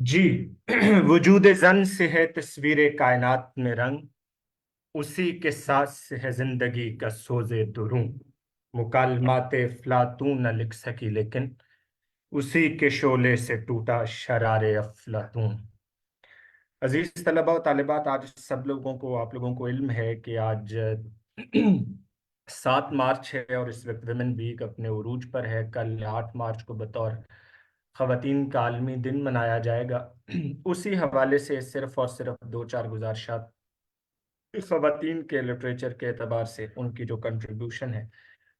जी। वजूद जन से है तस्वीर कायनात में रंग, उसी के साथ से है जिंदगी का सोजे दुरूं। मुकालमात अफलातून न लिख सकी, लेकिन उसी के शोले से टूटा शरारे अफलातून। अजीज तलबा और तालिबात, आज सब लोगों को, आप लोगों को इल्म है कि आज 7 मार्च है और इस वक्त वुमेन वीक अपने उरूज पर है। कल 8 मार्च को बतौर खवातीन का आलमी दिन मनाया जाएगा। उसी हवाले से सिर्फ और सिर्फ दो चार गुजारिशात खवातीन के लिटरेचर के एतबार से उनकी जो कंट्रीब्यूशन है,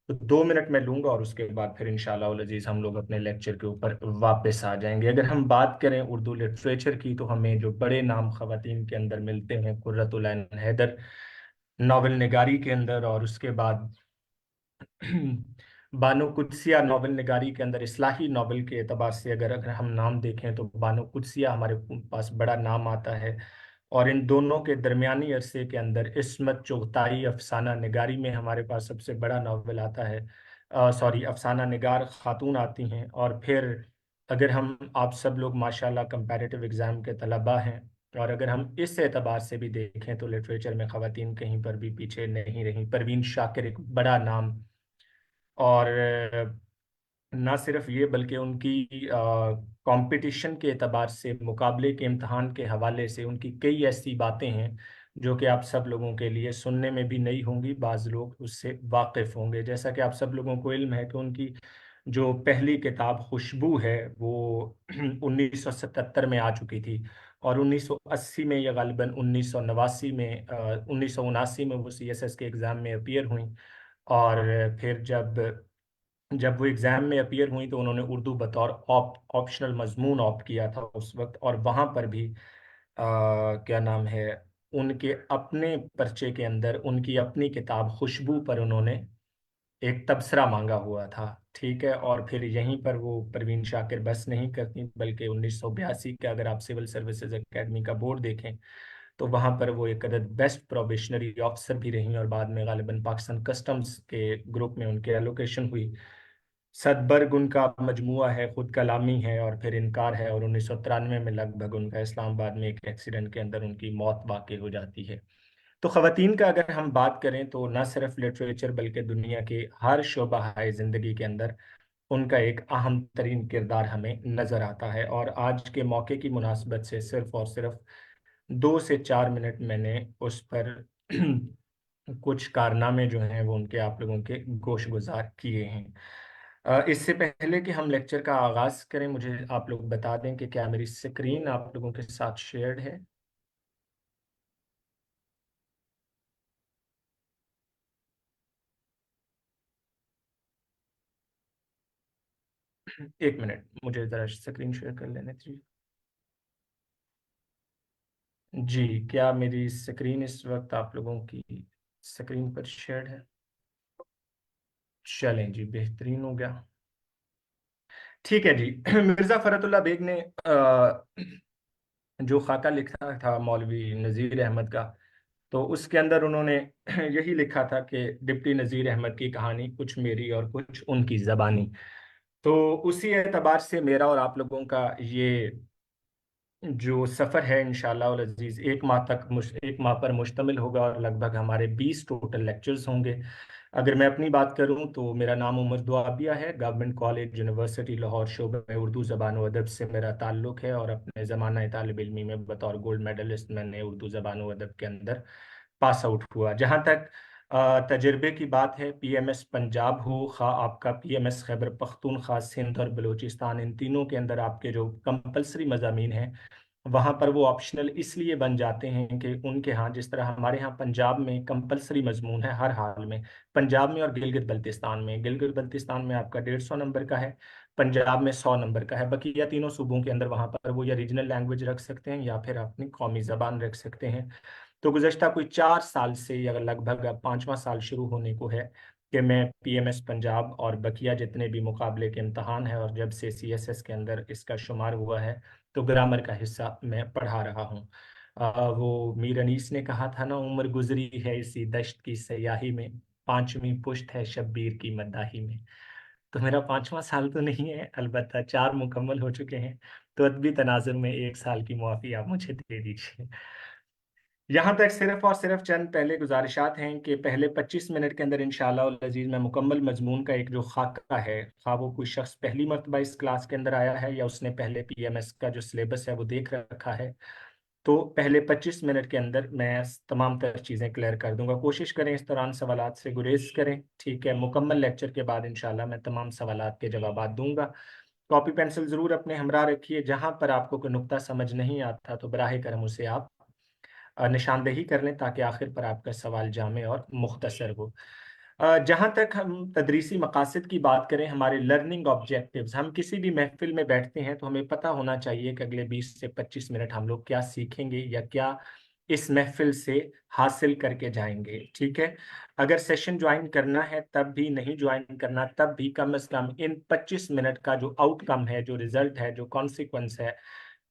तो 2 मिनट में लूंगा और उसके बाद फिर इंशाल्लाह उल अजीज हम लोग अपने लेक्चर के ऊपर वापस आ जाएंगे। अगर हम बात करें उर्दू लिटरेचर की, तो हमें जो बड़े नाम खवातीन के अंदर मिलते हैं, कुर्रतुल ऐन हैदर नावल निगारी के अंदर, और उसके बाद बानो कुदसिया नावल निगारी के अंदर इस्लाही नावल के एतबार से अगर अगर हम नाम देखें तो बानो कुदसिया हमारे पास बड़ा नाम आता है। और इन दोनों के दरमियानी अरसे के अंदर इस्मत चुगताई अफसाना निगारी में हमारे पास सबसे बड़ा नावल आता है। सॉरी, अफसाना निगार खातून आती हैं। और फिर अगर हम, आप सब लोग माशाल्लाह कंपैरेटिव एग्ज़ाम के तलबा हैं, और अगर हम इस एतबार से भी देखें तो लिटरेचर में ख़वातीन कहीं पर भी पीछे नहीं रही। परवीन शाकिर एक बड़ा नाम, और ना सिर्फ ये बल्कि उनकी कंपटीशन के एतबार से, मुकाबले के इम्तहान के हवाले से उनकी कई ऐसी बातें हैं जो कि आप सब लोगों के लिए सुनने में भी नहीं होंगी, बाज़ लोग उससे वाकिफ़ होंगे। जैसा कि आप सब लोगों को इल्म है कि उनकी जो पहली किताब खुशबू है वो 1977 में आ चुकी थी, और 1980 में या गालिबन 1989 में 1979 में वो सीएसएस के एग्ज़ाम में अपीयर हुई। और फिर जब जब वो एग्ज़ाम में अपीयर हुई तो उन्होंने उर्दू बतौर ऑप्शनल मजमून ऑप्ट किया था उस वक्त। और वहाँ पर भी क्या नाम है, उनके अपने पर्चे के अंदर उनकी अपनी किताब खुशबू पर उन्होंने एक तबसरा मांगा हुआ था। ठीक है, और फिर यहीं पर वो परवीन शाकिर बस नहीं करती, बल्कि 1982 का अगर आप सिविल सर्विसेज एकेडमी का बोर्ड देखें तो वहाँ पर वो एक अदद बेस्ट प्रोबेशनरी ऑफिसर भी रही, और बाद में गालिबन पाकिस्तान कस्टम्स के ग्रुप में उनके एलोकेशन हुई। सदबर्ग उनका मजमुआ है, खुद कलामी है, और फिर इनकार है। और 1993 में लगभग उनका इस्लामाबाद में एक एक्सीडेंट के अंदर उनकी मौत वाक़ई हो जाती है। तो ख़वातीन का अगर हम बात करें तो न सिर्फ लिटरेचर बल्कि दुनिया के हर शोबा ज़िंदगी के अंदर उनका एक अहम तरीन किरदार हमें नज़र आता है। और आज के मौके की मुनासबत से सिर्फ और सिर्फ 2 से 4 मिनट मैंने उस पर कुछ कारनामे जो हैं वो उनके आप लोगों के गोश गुजार किए हैं। इससे पहले कि हम लेक्चर का आगाज करें, मुझे आप लोग बता दें कि क्या मेरी स्क्रीन आप लोगों के साथ शेयर्ड है। एक मिनट, मुझे ज़रा स्क्रीन शेयर कर लेने दीजिए। जी, क्या मेरी स्क्रीन इस वक्त आप लोगों की स्क्रीन पर शेयर्ड है? चलें जी, बेहतरीन हो गया। ठीक है जी। मिर्ज़ा फ़रतुल्लाह बेग ने जो खाका लिखा था मौलवी नज़ीर अहमद का, तो उसके अंदर उन्होंने यही लिखा था कि डिप्टी नज़ीर अहमद की कहानी कुछ मेरी और कुछ उनकी ज़बानी। तो उसी एतबार से मेरा और आप लोगों का ये जो सफ़र है इंशाअल्लाह उल अज़ीज़ 1 माह तक 1 माह पर मुश्तमिल होगा, और लगभग हमारे 20 टोटल लेक्चर्स होंगे। अगर मैं अपनी बात करूं तो मेरा नाम उमर दुआबिया है। गवर्नमेंट कॉलेज यूनिवर्सिटी लाहौर शोबे में उर्दू ज़बान व अदब से मेरा ताल्लुक़ है, और अपने ज़माना तालिब इल्मी में बतौर गोल्ड मेडलिस्ट मैंने उर्दू ज़बान व अदब के अंदर पास आउट हुआ। जहाँ तक तजर्बे की बात है, पीएमएस पंजाब हो, खा आपका पीएमएस खैबर पख्तूनख्वा, सिंध और बलूचिस्तान, इन तीनों के अंदर आपके जो कंपलसरी मज़ामीन हैं वहाँ पर वो ऑप्शनल इसलिए बन जाते हैं कि उनके यहाँ, जिस तरह हमारे यहाँ पंजाब में कंपलसरी मजमून है हर हाल में, पंजाब में और गिलगित बल्तिस्तान में, गिलगित बल्तिस्तान में आपका 150 नंबर का है, पंजाब में 100 नंबर का है। बकिया तीनों सूबों के अंदर वहाँ पर वो या रीजनल लैंग्वेज रख सकते हैं या फिर अपनी कौमी ज़बान रख सकते हैं। तो गुज़श्ता कोई 4 साल से, या लगभग अब 5वां साल शुरू होने को है कि मैं पीएमएस पंजाब और बकिया जितने भी मुकाबले के इम्तहान है, और जब से सीएसएस के अंदर इसका शुमार हुआ है, तो ग्रामर का हिस्सा मैं पढ़ा रहा हूँ। वो मीर अनीस ने कहा था ना, उम्र गुजरी है इसी दश्त की सयाही में, 5वीं पुश्त है शब्बीर की मद्दाही में। तो मेरा 5वां साल तो नहीं है, अलबत्ता 4 मुकम्मल हो चुके हैं। तो अदबी तनाजुर में 1 साल की मुआफ़ी आप मुझे दे दीजिए। यहाँ तक सिर्फ और सिर्फ चंद पहले गुजारिशात हैं कि पहले 25 मिनट के अंदर इंशाअल्लाह अल अज़ीज़ मैं मुकम्मल मजमून का एक जो खाका है, खा वो कोई शख्स पहली मरतबा इस क्लास के अंदर आया है या उसने पहले पीएमएस का जो सिलेबस है वो देख रखा है, तो पहले 25 मिनट के अंदर मैं तमाम तर चीज़ें क्लियर कर दूंगा। कोशिश करें इस दौरान सवालात से गुरेज करें, ठीक है। मुकम्मल लेक्चर के बाद इंशाल्लाह मैं तमाम सवालात के जवाब दूंगा। कॉपी पेंसिल ज़रूर अपने हमरा रखिए। जहां पर आपको कोई नुक्ता समझ नहीं आता तो बराहे करम उसे आप निशानदेही कर लें, ताकि आखिर पर आपका सवाल जामे और मुख्तसर हो। जहाँ तक हम तदरीसी मकासद की बात करें, हमारे लर्निंग ऑब्जेक्टिव्स, हम किसी भी महफिल में बैठते हैं तो हमें पता होना चाहिए कि अगले 20 से 25 मिनट हम लोग क्या सीखेंगे या क्या इस महफिल से हासिल करके जाएंगे, ठीक है। अगर सेशन ज्वाइन करना है तब भी, नहीं ज्वाइन करना तब भी, कम से कम इन 25 मिनट का जो आउटकम है, जो रिजल्ट है, जो कॉन्सिक्वेंस है,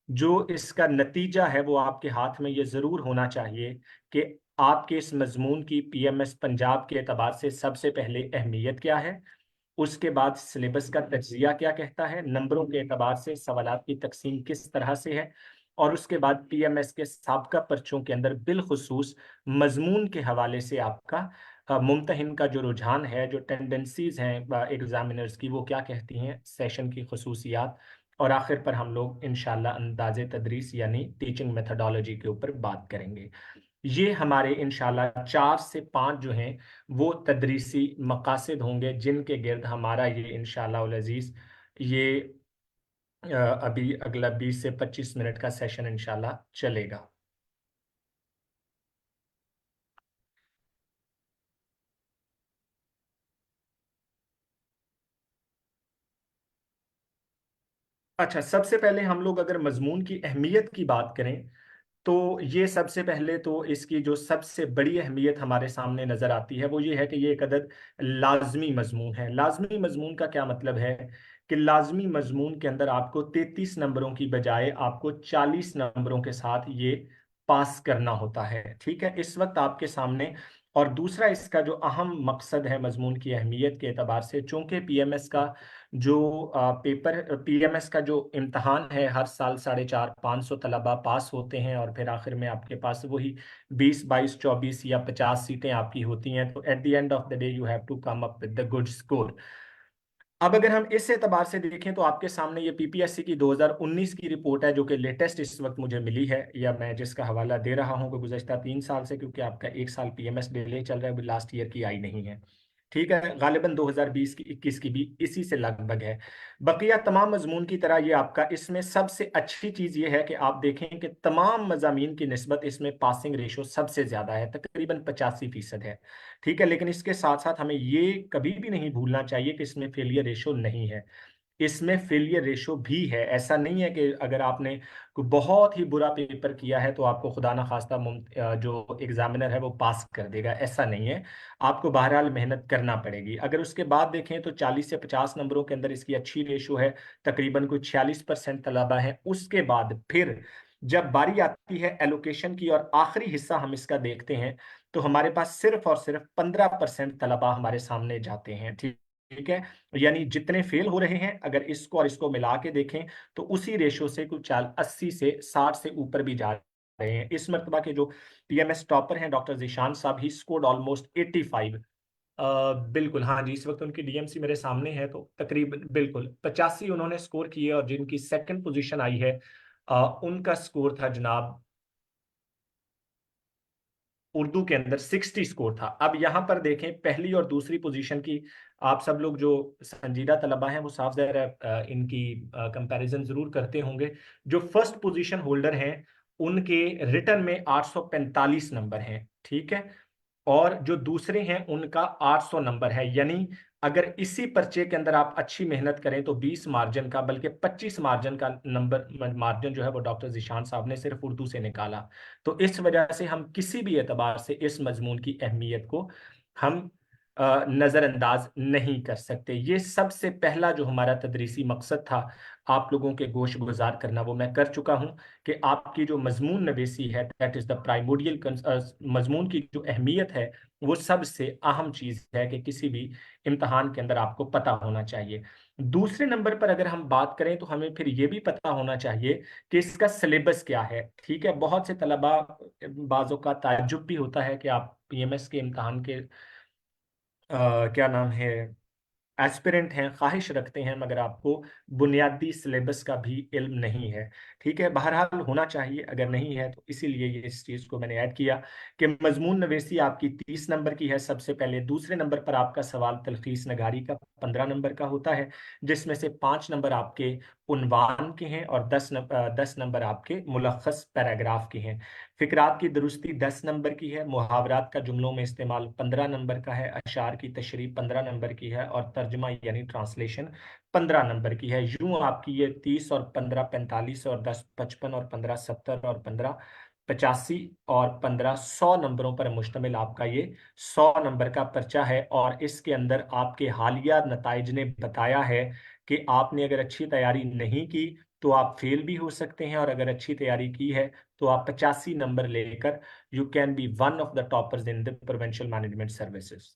जो इसका नतीजा है, वो आपके हाथ में ये ज़रूर होना चाहिए कि आपके इस मजमून की पीएमएस पंजाब के एतबार से सबसे पहले अहमियत क्या है, उसके बाद सिलेबस का तज्जिया क्या कहता है, नंबरों के एतबार से सवालात की तकसीम किस तरह से है, और उसके बाद पीएमएस के साबका पर्चों के अंदर बिलखुसूस मजमून के हवाले से आपका मुमतहिन का जो रुझान है, जो टेंडेंसीज हैं एग्जामिनर्स की, वो क्या कहती हैं, सेशन की खसूसियात, और आखिर पर हम लोग इंशाल्लाह अंदाज़े तदरीस यानी टीचिंग मेथडोलॉजी के ऊपर बात करेंगे। ये हमारे इंशाल्लाह 4 से 5 जो हैं वो तदरीसी मकासद होंगे, जिनके गिर्द हमारा ये इंशाल्लाह उल अज़ीज़ ये अभी अगला 20 से 25 मिनट का सेशन इंशाल्लाह चलेगा। अच्छा, सबसे पहले हम लोग अगर मजमून की अहमियत की बात करें, तो ये सबसे पहले तो इसकी जो सबसे बड़ी अहमियत हमारे सामने नज़र आती है वो ये है कि ये एक अदद लाजमी मजमून है। लाजमी मजमून का क्या मतलब है कि लाजमी मजमून के अंदर आपको 33 नंबरों की बजाय आपको 40 नंबरों के साथ ये पास करना होता है, ठीक है। इस वक्त आपके सामने, और दूसरा इसका जो अहम मकसद है मजमून की अहमियत के एतबार से, चूंकि पीएमएस का जो पेपर, पीएमएस का जो इम्तहान है, हर साल 450-500 तलबा पास होते हैं और फिर आखिर में आपके पास वही 20, 22, 24 या 50 सीटें आपकी होती हैं। तो at the end of the day you have to come up with the good score. अब अगर हम इस एतबार से देखें तो आपके सामने ये पीपीएससी की 2019 की रिपोर्ट है, जो कि लेटेस्ट इस वक्त मुझे मिली है, या मैं जिसका हवाला दे रहा हूं कि गुज़श्ता 3 साल से, क्योंकि आपका 1 साल पीएमएस डिले चल रहा है, अभी लास्ट ईयर की आई नहीं है, ठीक है। गालिबन 2020 की 21 की भी इसी से लगभग है। बकिया तमाम मजमून की तरह ये आपका, इसमें सबसे अच्छी चीज़ ये है कि आप देखें कि तमाम मजामीन की निस्बत इसमें पासिंग रेशो सबसे ज़्यादा है, तकरीबन 85% है, ठीक है। लेकिन इसके साथ साथ हमें ये कभी भी नहीं भूलना चाहिए कि इसमें फेलियर रेशो नहीं है, इसमें फेलियर रेशो भी है। ऐसा नहीं है कि अगर आपने कोई बहुत ही बुरा पेपर किया है तो आपको खुदा ना खास्ता जो एग्जामिनर है वो पास कर देगा, ऐसा नहीं है। आपको बहरहाल मेहनत करना पड़ेगी। अगर उसके बाद देखें तो 40 से 50 नंबरों के अंदर इसकी अच्छी रेशो है, तकरीबन कुछ 46% तलबा है। उसके बाद फिर जब बारी आती है एलोकेशन की और आखिरी हिस्सा हम इसका देखते हैं, तो हमारे पास सिर्फ और सिर्फ 15% तलबा हमारे सामने जाते हैं, ठीक ठीक है। यानी जितने फेल हो रहे हैं, अगर इसको और इसको मिला के देखें तो उसी रेशो से कुछ 80 से 60 से ऊपर भी जा रहे हैं। इस मर्तबा के जो पीएमएस टॉपर हैं डॉक्टर जीशान साहब, ही स्कोर्ड ऑलमोस्ट 85। बिल्कुल, हाँ जी, इस वक्त उनकी डीएमसी मेरे सामने है, तो तकरीबन बिल्कुल 85 उन्होंने स्कोर किए, और जिनकी सेकंड पोजीशन आई है उनका स्कोर था जनाब उर्दू के अंदर 60 स्कोर था। अब यहाँ पर देखें पहली और दूसरी पोजीशन की, आप सब लोग जो संजीदा तलबा हैं वो साफ ज़ाहिर है इनकी कंपैरिजन जरूर करते होंगे। जो फर्स्ट पोजीशन होल्डर हैं उनके रिटर्न में 845 नंबर हैं, ठीक है, और जो दूसरे हैं उनका 800 नंबर है। यानी अगर इसी पर्चे के अंदर आप अच्छी मेहनत करें तो 20 मार्जिन का, बल्कि 25 मार्जिन का नंबर मार्जिन जो है वो डॉक्टर जिशान साहब ने सिर्फ उर्दू से निकाला। तो इस वजह से हम किसी भी एतबार से इस मजमून की अहमियत को हम नजरअंदाज नहीं कर सकते। ये सबसे पहला जो हमारा तदरीसी मकसद था आप लोगों के गोश गुजार करना, वो मैं कर चुका हूं कि आपकी जो मजमून नवेसी है, दैट इज द प्राइमोडियल, मजमून की जो अहमियत है वो सबसे अहम चीज है कि किसी भी इम्तहान के अंदर आपको पता होना चाहिए। दूसरे नंबर पर अगर हम बात करें तो हमें फिर ये भी पता होना चाहिए कि इसका सिलेबस क्या है। ठीक है, बहुत से तलबा बाज़ों का ताज्जुब भी होता है कि आप पीएमएस के इम्तहान के क्या नाम है एस्पिरेंट हैं, ख्वाहिश रखते हैं, मगर आपको बुनियादी सिलेबस का भी इल्म नहीं है। ठीक है, बहरहाल होना चाहिए, अगर नहीं है तो इसीलिए ये इस चीज़ को मैंने ऐड किया कि मजमून नवेसी आपकी 30 नंबर की है सबसे पहले। दूसरे नंबर पर आपका सवाल तलखीस नगारी का 15 नंबर का होता है, जिसमें से 5 नंबर आपके उन्वान के हैं और 10 नंबर आपके मुलख्खस पैराग्राफ के हैं। फिक्रात की दुरुस्ती 10 नंबर की है, मुहावरात का जुमलों में इस्तेमाल 15 नंबर का है, अशार की तशरीह 15 नंबर की है और तर्जमा यानी ट्रांसलेशन 15 नंबर की है। यूं आपकी ये 30 और 15 45 और 10 55 और 15 70 और 15 85 और 15 100 नंबरों पर मुश्तमिल आपका ये 100 नंबर का पर्चा है। और इसके अंदर आपके हालिया नताइज ने बताया है कि आपने अगर अच्छी तैयारी नहीं की तो आप फेल भी हो सकते हैं, और अगर अच्छी तैयारी की है तो आप 85 नंबर लेकर you can be one of the toppers in the provincial management services.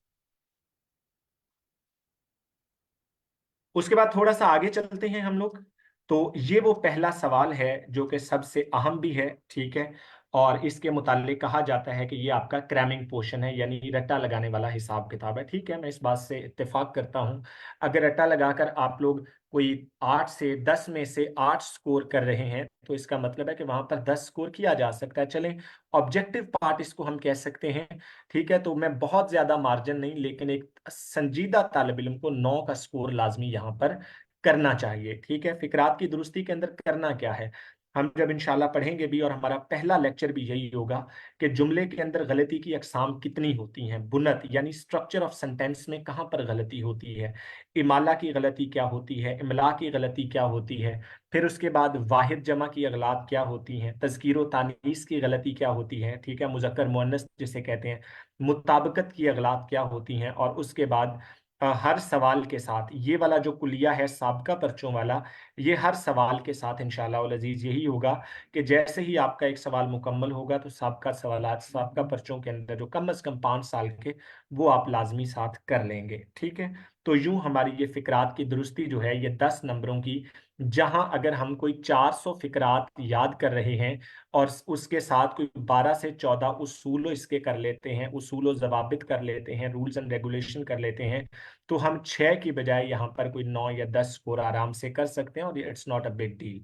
उसके बाद थोड़ा सा आगे चलते हैं हम लोग। तो ये वो पहला सवाल है जो कि सबसे अहम भी है। ठीक है, और इसके मुतालिक कहा जाता है कि ये आपका क्रैमिंग पोर्शन है, यानी रट्टा लगाने वाला हिसाब किताब है। ठीक है, मैं इस बात से इत्तेफाक करता हूं। अगर रट्टा लगाकर आप लोग कोई 8 से 10 में से 8 स्कोर कर रहे हैं तो इसका मतलब है कि वहां पर 10 स्कोर किया जा सकता है। चलें, ऑब्जेक्टिव पार्ट इसको हम कह सकते हैं। ठीक है, तो मैं बहुत ज्यादा मार्जिन नहीं, लेकिन एक संजीदा तालब इल्म को 9 का स्कोर लाजमी यहाँ पर करना चाहिए। ठीक है, फिक्रात की दुरुस्ती के अंदर करना क्या है हम जब इंशाल्लाह पढ़ेंगे भी, और हमारा पहला लेक्चर भी यही होगा कि जुमले के अंदर गलती की अकसाम कितनी होती हैं, बुनत यानी स्ट्रक्चर ऑफ सेंटेंस में कहाँ पर गलती होती है, इमाला की गलती क्या होती है, इमला की गलती क्या होती है, फिर उसके बाद वाहिद जमा की अगलात क्या होती हैं, तज़कीर व तानीस की गलती क्या होती है, ठीक है, मुज़क्कर मुअन्नस जिसे कहते हैं, मुताबिकत की अगलात क्या होती हैं, और उसके बाद हर सवाल के साथ ये वाला जो कुलिया है साबका पर्चों वाला, ये हर सवाल के साथ इंशाल्लाह उल अजीज यही होगा कि जैसे ही आपका एक सवाल मुकम्मल होगा तो साबका सवालात साबका पर्चों के अंदर जो कम से कम 5 साल के, वो आप लाजमी साथ कर लेंगे। ठीक है, तो यूं हमारी ये फिक्रात की दुरुस्ती जो है ये 10 नंबरों की, जहां अगर हम कोई 400 फिक्रात याद कर रहे हैं और उसके साथ कोई 12 से 14 उसूल इसके कर लेते हैं, उसूल जवाबित कर लेते हैं, रूल्स एंड रेगुलेशन कर लेते हैं, तो हम 6 की बजाय यहाँ पर कोई 9 या 10 स्कोर आराम से कर सकते हैं, और it's not a big deal.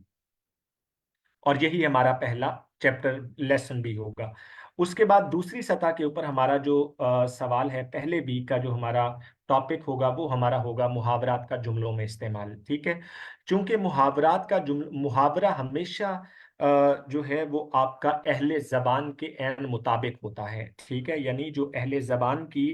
और यही हमारा पहला चैप्टर लेसन भी होगा। उसके बाद दूसरी सतह के ऊपर हमारा जो सवाल है, पहले बी का जो हमारा टॉपिक होगा वो हमारा होगा मुहावरात का जुमलों में इस्तेमाल। ठीक है, चूंकि मुहावरात का मुहावरा हमेशा जो है वो आपका अहले ज़बान के एन मुताबिक होता है। ठीक है, यानी जो अहले ज़बान की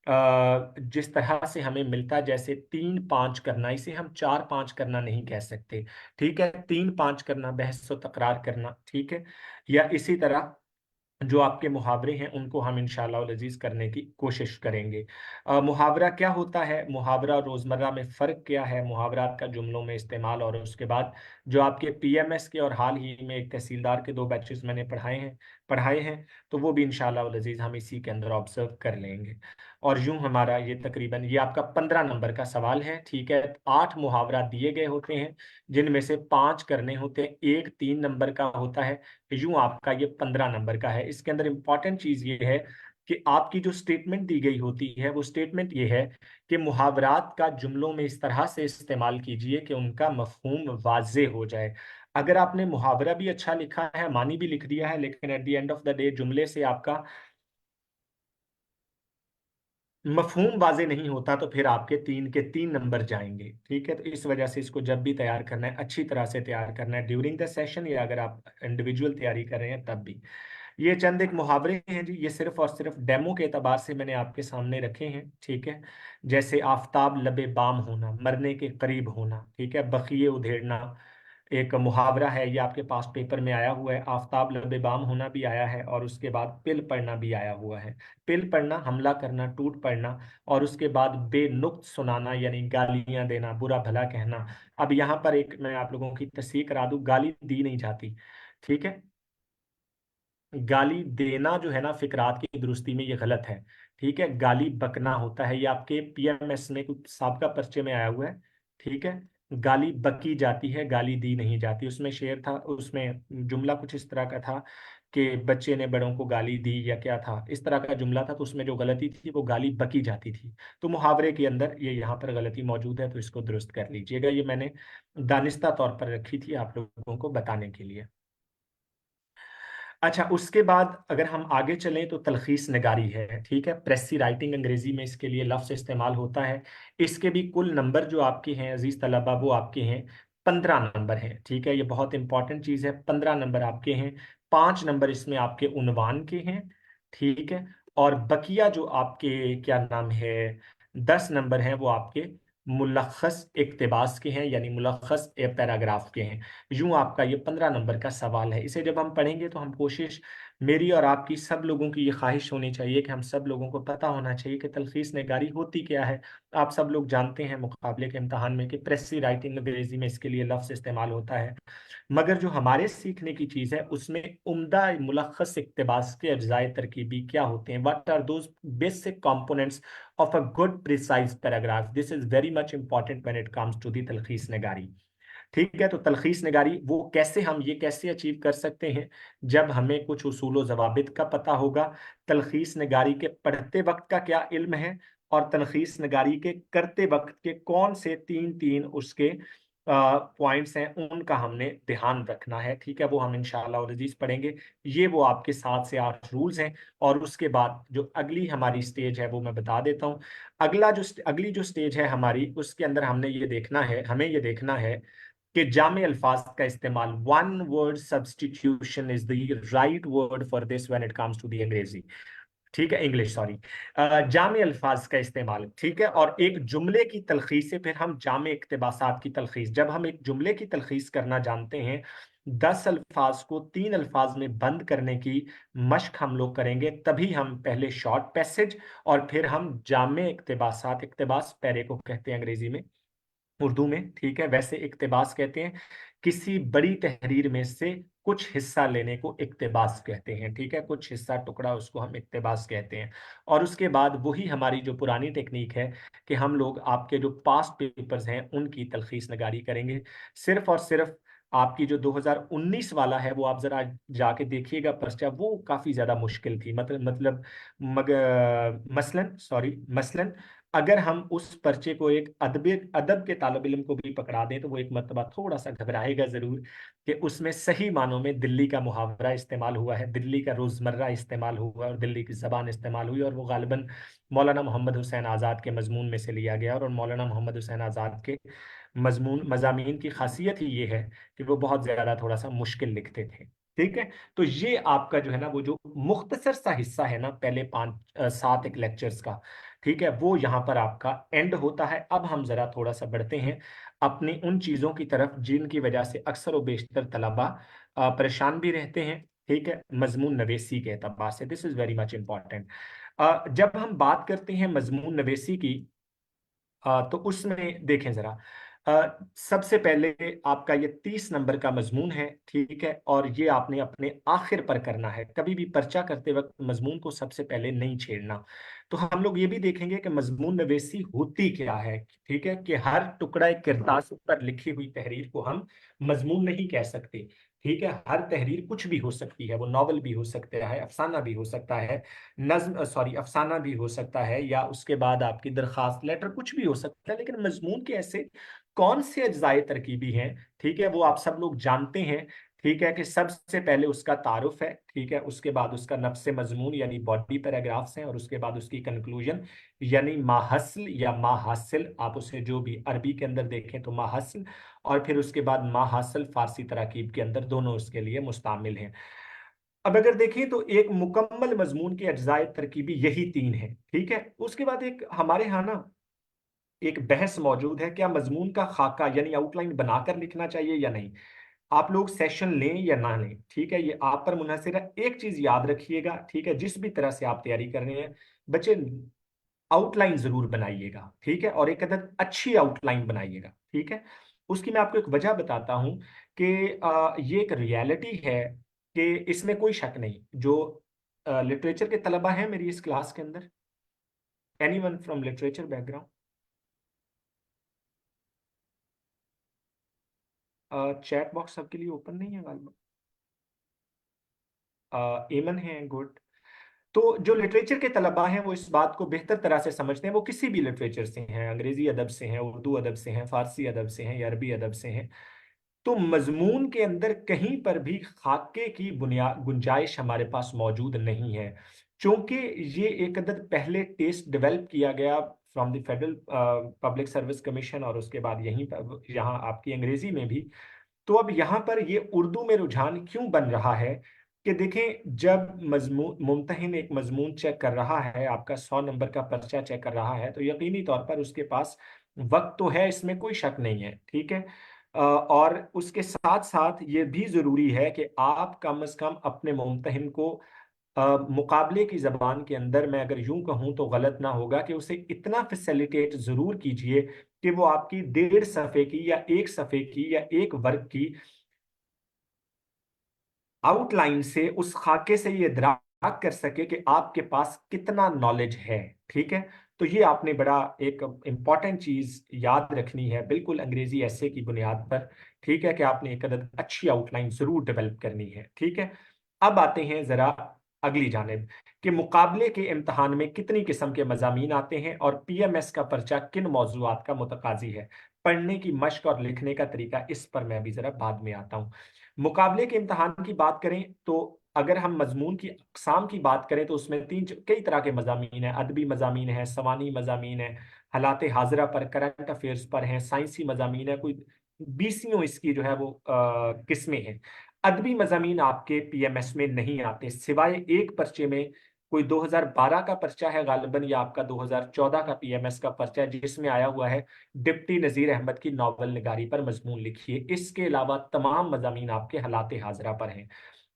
जिस तरह से हमें मिलता है, जैसे 3-5 करना, इसे हम 4-5 करना नहीं कह सकते। ठीक है, 3-5 करना, बहस व तकरार करना। ठीक है, या इसी तरह जो आपके मुहावरे हैं उनको हम इंशाल्लाह अल अजीज करने की कोशिश करेंगे। मुहावरा क्या होता है, मुहावरा और रोजमर्रा में फ़र्क क्या है, मुहावरात का जुमलों में इस्तेमाल, और उसके बाद जो आपके पीएमएस के और हाल ही में एक तहसीलदार के 2 बैचेस मैंने पढ़ाए हैं, तो वो भी इंशाल्लाह अल अजीज हम इसी के अंदर ऑब्जर्व कर लेंगे। और यूं हमारा ये तकरीबन ये आपका 15 नंबर का सवाल है। ठीक है, 8 मुहावरा दिए गए होते हैं, जिनमें से 5 करने होते हैं, एक 3 नंबर का होता है। यूं आपका ये 15 नंबर का है। इसके अंदर इंपॉर्टेंट चीज ये है कि आपकी जो स्टेटमेंट दी गई होती है वो स्टेटमेंट ये है कि मुहावरात का जुमलों में इस तरह से इस्तेमाल कीजिए कि उनका मफहूम वाजे हो जाए। अगर आपने मुहावरा भी अच्छा लिखा है, मानी भी लिख दिया है, लेकिन eight the end of the day जुमले से आपका मफहूम वाजे नहीं होता तो फिर आपके 3 के 3 नंबर जाएंगे। ठीक है, तो इस वजह से इसको जब भी तैयार करना है अच्छी तरह से तैयार करना है, ड्यूरिंग द सेशन या अगर आप इंडिविजुअल तैयारी कर रहे हैं तब भी। ये चंद एक मुहावरे हैं जी, ये सिर्फ और सिर्फ डेमो के एतबार से मैंने आपके सामने रखे हैं। ठीक है, जैसे आफताब लबे बाम होना, मरने के करीब होना, ठीक है, बखिए उधेड़ना, एक मुहावरा है, ये आपके पास पेपर में आया हुआ है, आफताब लबे बाम होना भी आया है, और उसके बाद पिल पड़ना भी आया हुआ है। पिल पड़ना हमला करना, टूट पड़ना, और उसके बाद बेनुक्त सुनाना यानी गालियां देना, बुरा भला कहना। अब यहाँ पर एक मैं आप लोगों की तस्दीक करा दूं, गाली दी नहीं जाती, ठीक है। गाली देना जो है ना फिकरात की दुरुस्ती में ये गलत है, ठीक है। गाली बकना होता है, ये आपके पीएमएस में कुछ साबका पर्चे में आया हुआ है, ठीक है। गाली बकी जाती है, गाली दी नहीं जाती। उसमें शेर था, उसमें जुमला कुछ इस तरह का था कि बच्चे ने बड़ों को गाली दी या क्या था, इस तरह का जुमला था। तो उसमें जो गलती थी वो गाली बकी जाती थी। तो मुहावरे के अंदर ये यहाँ पर गलती मौजूद है, तो इसको दुरुस्त कर लीजिएगा। ये मैंने दानिस्ता तौर पर रखी थी आप लोगों को बताने के लिए। अच्छा, उसके बाद अगर हम आगे चलें तो तलखीस नगारी है, ठीक है। प्रेसी राइटिंग अंग्रेजी में इसके लिए लफ्ज़ इस्तेमाल होता है। इसके भी कुल नंबर जो आपके हैं अजीज तलबा, वो आपके हैं 15 नंबर हैं, ठीक है। ये बहुत इंपॉर्टेंट चीज़ है, 15 नंबर आपके हैं। 5 नंबर इसमें आपके उन्वान के हैं, ठीक है। और बकिया जो आपके क्या नाम है 10 नंबर हैं, वो आपके मुलख्खस इक्तबास के हैं, यानी मुलख्खस पैराग्राफ के हैं। यूं आपका ये 15 नंबर का सवाल है। इसे जब हम पढ़ेंगे तो हम कोशिश, मेरी और आपकी सब लोगों की ये ख्वाहिश होनी चाहिए कि हम सब लोगों को पता होना चाहिए कि तलखीस नगारी होती क्या है। आप सब लोग जानते हैं मुकाबले के इम्तहान में कि प्रेसी राइटिंग अंग्रेजी में इसके लिए लफ्ज़ इस्तेमाल होता है। मगर जो हमारे सीखने की चीज़ है उसमें उम्दा मुलख्खस इक्तबास के अज्जाए तरकीबी क्या होते हैं, what are those basic components of a good precise paragraph. This is very much important when it comes to the तलखीस नगारी, ठीक है। तो तलखीस नगारी वो कैसे, हम ये कैसे अचीव कर सकते हैं, जब हमें कुछ उसूल जवाबित का पता होगा। तलखीस नगारी के पढ़ते वक्त का क्या इल्म है, और तलखीस नगारी के करते वक्त के कौन से तीन तीन उसके पॉइंट्स हैं, उनका हमने ध्यान रखना है, ठीक है। वो हम इंशाअल्लाह और अजीज पढ़ेंगे। ये वो आपके 7 से 8 रूल्स हैं। और उसके बाद जो अगली हमारी स्टेज है वो मैं बता देता हूँ। अगली जो स्टेज है हमारी, उसके अंदर हमने ये देखना है, हमें ये देखना है कि जामे अल्फाज का इस्तेमाल, one word substitution is the right word for this when it comes to the अंग्रेजी, ठीक है, इंग्लिश सॉरी। जामे अल्फाज का इस्तेमाल, ठीक है। और एक जुमले की तलखीस से फिर हम जामे इक्तबासात की तलखीस, जब हम एक जुमले की तलखीस करना जानते हैं, 10 अल्फाज को 3 अल्फाज में बंद करने की मश्क हम लोग करेंगे, तभी हम पहले शॉर्ट पैसेज और फिर हम जामे इक्तबासात, इक्तबास पैरे को कहते हैं अंग्रेजी में, उर्दू में, ठीक है। वैसे इक्तबास कहते हैं किसी बड़ी तहरीर में से कुछ हिस्सा लेने को इक्तबास कहते हैं, ठीक है। कुछ हिस्सा, टुकड़ा, उसको हम इक्तबास कहते हैं। और उसके बाद वही हमारी जो पुरानी टेक्निक है कि हम लोग आपके जो पास्ट पेपर्स हैं उनकी तलखीस नगारी करेंगे। सिर्फ और सिर्फ आपकी जो 2019 वाला है वो आप जरा जाके देखिएगा पर्चा, वो काफी ज्यादा मुश्किल थी। मतलब मसलन अगर हम उस पर्चे को एक अदब के तालिब इल्म को भी पकड़ा दें तो वो एक मर्तबा थोड़ा सा घबराएगा जरूर कि उसमें सही मानों में दिल्ली का मुहावरा इस्तेमाल हुआ है, दिल्ली का रोजमर्रा इस्तेमाल हुआ और दिल्ली की जबान इस्तेमाल हुई, और वो गालिबन मौलाना मोहम्मद हुसैन आज़ाद के मजमून में से लिया गया। और मौलाना मोहम्मद हुसैन आज़ाद के मजामीन की खासियत ही ये है कि वो बहुत ज्यादा थोड़ा सा मुश्किल लिखते थे, ठीक है। तो ये आपका जो है ना वो जो मुख्तसर सा हिस्सा है ना पहले 5 7 एक लेक्चर्स का, ठीक है, वो यहाँ पर आपका एंड होता है। अब हम जरा थोड़ा सा बढ़ते हैं अपनी उन चीजों की तरफ जिनकी वजह से अक्सर व बेशतर तलबा परेशान भी रहते हैं, ठीक है, मजमून नवेसी के एतबार से। This is very much important. जब हम बात करते हैं मजमून नवेसी की, तो उसमें देखें जरा, सबसे पहले आपका ये 30 नंबर का मजमून है, ठीक है। और ये आपने अपने आखिर पर करना है, कभी भी पर्चा करते वक्त मजमून को सबसे पहले नहीं छेड़ना। तो हम लोग ये भी देखेंगे कि मजमून नवेसी होती क्या है, ठीक है, कि हर टुकड़ा एक किरदार पर लिखी हुई तहरीर को हम मजमून नहीं कह सकते, ठीक है। हर तहरीर कुछ भी हो सकती है, वो नॉवल भी हो सकता है, अफसाना भी हो सकता है, नज्म सॉरी अफसाना भी हो सकता है, या उसके बाद आपकी दरखास्त लेटर, कुछ भी हो सकता है। लेकिन मजमून के ऐसे कौन से अज्जाए तरकीबी हैं, ठीक है, वो आप सब लोग जानते हैं, ठीक है, कि सबसे पहले उसका तारुफ है, ठीक है। उसके बाद उसका नफ्स मजमून यानी बॉडी पैराग्राफ्स हैं, और उसके बाद उसकी कंक्लूजन यानी माहसल या माहासिल, आप उसे जो भी अरबी के अंदर देखें तो माहसल, और फिर उसके बाद माहासल फारसी तराकीब के अंदर, दोनों उसके लिए मुस्तामिल हैं। अब अगर देखें तो एक मुकम्मल मजमून के अज्जाए तरकीबी यही 3 हैं, ठीक है। उसके बाद एक हमारे यहाँ ना एक बहस मौजूद है, क्या मजमून का खाका यानी आउटलाइन बनाकर लिखना चाहिए या नहीं। आप लोग सेशन लें या ना लें, ठीक है, ये आप पर मुनहसर है। एक चीज याद रखिएगा, ठीक है, जिस भी तरह से आप तैयारी कर रहे हैं बच्चे, आउटलाइन जरूर बनाइएगा, ठीक है, और एक अदद अच्छी आउटलाइन बनाइएगा, ठीक है। उसकी मैं आपको एक वजह बताता हूं कि ये एक रियलिटी है कि इसमें कोई शक नहीं। जो लिटरेचर के तलबा हैं मेरी इस क्लास के अंदर, anyone from literature background, chat box सबके लिए ओपन नहीं है गालिबा। एमन है, गुड। तो जो लिटरेचर के तलबा हैं वो इस बात को बेहतर तरह से समझते हैं, वो किसी भी लिटरेचर से हैं, अंग्रेजी अदब से हैं, उर्दू अदब से हैं, फारसी अदब से हैं या अरबी अदब से हैं। तो मजमून के अंदर कहीं पर भी खाके की बुनियाद गुंजाइश हमारे पास मौजूद नहीं है, क्योंकि ये एक अदद पहले टेस्ट डेवलप किया गया from the federal public service commission, और उसके बाद यहीं पर यहाँ आपकी अंग्रेजी में भी। तो अब यहाँ पर ये उर्दू में रुझान क्यों बन रहा है कि देखें, जब मजमून मुमतहिन एक मजमून चेक कर रहा है, आपका 100 नंबर का पर्चा चेक कर रहा है, तो यकीनी तौर पर उसके पास वक्त तो है, इसमें कोई शक नहीं है, ठीक है। और उसके साथ साथ ये भी जरूरी है कि आप कम से कम अपने मुमतहिन को मुकाबले की जबान के अंदर, मैं अगर यूं कहूं तो गलत ना होगा, कि उसे इतना फैसिलिटेट जरूर कीजिए कि वो आपकी 1.5 सफ़े की या 1 सफ़े की या एक वर्ग की आउटलाइन से, उस खाके से ये इदराक कर सके कि आपके पास कितना नॉलेज है, ठीक है। तो ये आपने बड़ा एक इंपॉर्टेंट चीज याद रखनी है, बिल्कुल अंग्रेजी ऐसे की बुनियाद पर, ठीक है, कि आपने एक अदद अच्छी आउटलाइन जरूर डेवलप करनी है, ठीक है। अब आते हैं जरा अगली जानिब कि मुकाबले के इम्तहान में कितनी किस्म के मजामीन आते हैं और पीएमएस का पर्चा किन मौजूआत का मुतकाजी है। पढ़ने की मश्क और लिखने का तरीका, इस पर मैं अभी जरा बाद में आता हूँ। मुकाबले के इम्तहान की बात करें तो अगर हम मजमून की अकसाम की बात करें तो उसमें कई तरह के मजामीन हैं। अदबी मजामीन है, सवानी मजामीन है, हालात हाजरा पर, करंट अफेयर्स पर हैं, साइंसी मजामीन है, कोई बीसियों इसकी जो है वो किस्में हैं। अदबी मजामीन आपके पीएमएस में नहीं आते सिवाय एक पर्चे में, कोई 2012 का पर्चा है गालिबन, या आपका 2014 का पीएमएस का पर्चा है, जिसमें आया हुआ है डिप्टी नजीर अहमद की नावल निगारी पर मजमून लिखिए। इसके अलावा तमाम मजामीन आपके हालात हाजरा पर हैं।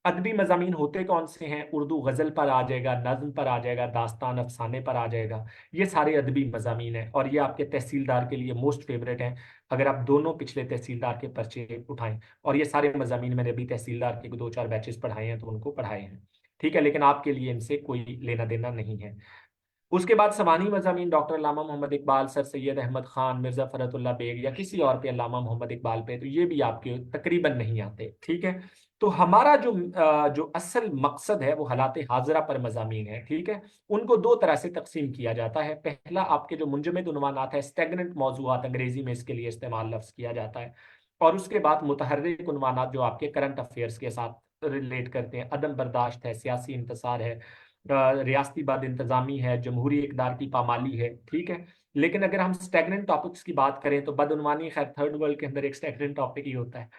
अदबी मजामीन होते कौन से हैं? उर्दू गजल पर आ जाएगा, नज्म पर आ जाएगा, दास्तान अफसाने पर आ जाएगा। ये सारे अदबी मजामीन हैं और ये आपके तहसीलदार के लिए मोस्ट फेवरेट हैं। अगर आप दोनों पिछले तहसीलदार के पर्चे उठाएं, और ये सारे मजामीन मैंने अभी तहसीलदार के 2-4 बैचेस पढ़ाए हैं तो उनको पढ़ाए हैं, ठीक है, लेकिन आपके लिए इनसे कोई लेना देना नहीं है। उसके बाद सवानी मज़ामीन डॉक्टर अल्लामा मोहम्मद इकबाल, सर सैयद अहमद खान, मिर्ज़ा फ़रतुल्लाह बेग या किसी और पे अल्लामा मोहम्मद इकबाल पे, तो ये भी आपके तकरीबन नहीं आते, ठीक है। तो हमारा जो असल मकसद है वो हालात हाजरा पर मज़ामीन है, ठीक है। उनको दो तरह से तकसीम किया जाता है। पहला, आपके जो मुंजमद उन्वानात है, स्टेगनेंट मौज़ूआत अंग्रेजी में इसके लिए इस्तेमाल लफ्ज़ किया जाता है। और उसके बाद मुतहर्रिक उन्वानात जो आपके करंट अफेयर्स के साथ रिलेट करते हैं, अदम बर्दाश्त है, सियासी इंतसार है, रियासती बद इंतजामी है, जमहूरी इकदार की पामाली है, ठीक है। लेकिन अगर हम स्टैगनेंट टॉपिक्स की बात करें तो बदउनवानी खैर थर्ड वर्ल्ड के अंदर एक स्टैगनेंट टॉपिक ही होता है,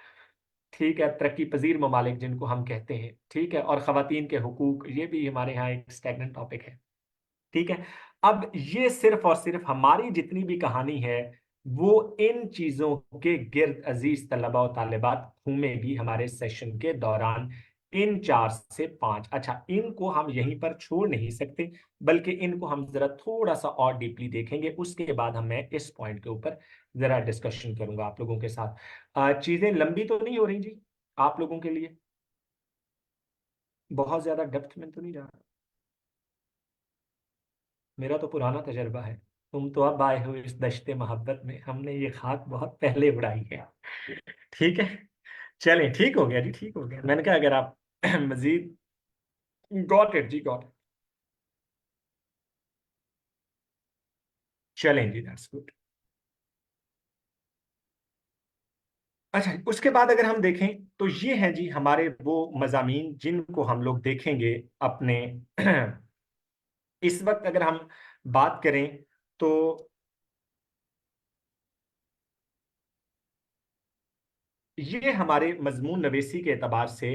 ठीक है। तरक्की पजीर ममालिक जिनको हम कहते हैं, ठीक है, और खवातीन के हुकूक, ये भी हमारे यहाँ एक स्टैगनेंट टॉपिक है, ठीक है। अब ये सिर्फ और सिर्फ हमारी जितनी भी कहानी है वो इन चीजों के गिर्द अजीज तलबा और तालिबात घूमेगी हमारे सेशन के दौरान, इन 4 से 5। अच्छा, इनको हम यहीं पर छोड़ नहीं सकते, बल्कि इनको हम जरा थोड़ा सा और डीपली देखेंगे, उसके बाद हम मैं इस पॉइंट के ऊपर जरा डिस्कशन करूंगा आप लोगों के साथ। चीजें लंबी तो नहीं हो रही जी आप लोगों के लिए? बहुत ज्यादा डेप्थ में तो नहीं जा रहा? मेरा तो पुराना तजर्बा है, तुम तो अब आए हो इस दश्ते मोहब्बत में, हमने ये खाक बहुत पहले उड़ाई है, ठीक है। चलें, ठीक हो गया जी, ठीक हो गया। मैंने कहा अगर आप मजीद, गॉट इट जी, गॉट इट। चलें जी, दैट्स गुड। अच्छा, उसके बाद अगर हम देखें तो ये हैं जी हमारे वो मजामीन जिनको हम लोग देखेंगे अपने इस वक्त अगर हम बात करें तो ये हमारे मजमून नवेसी के एतबार से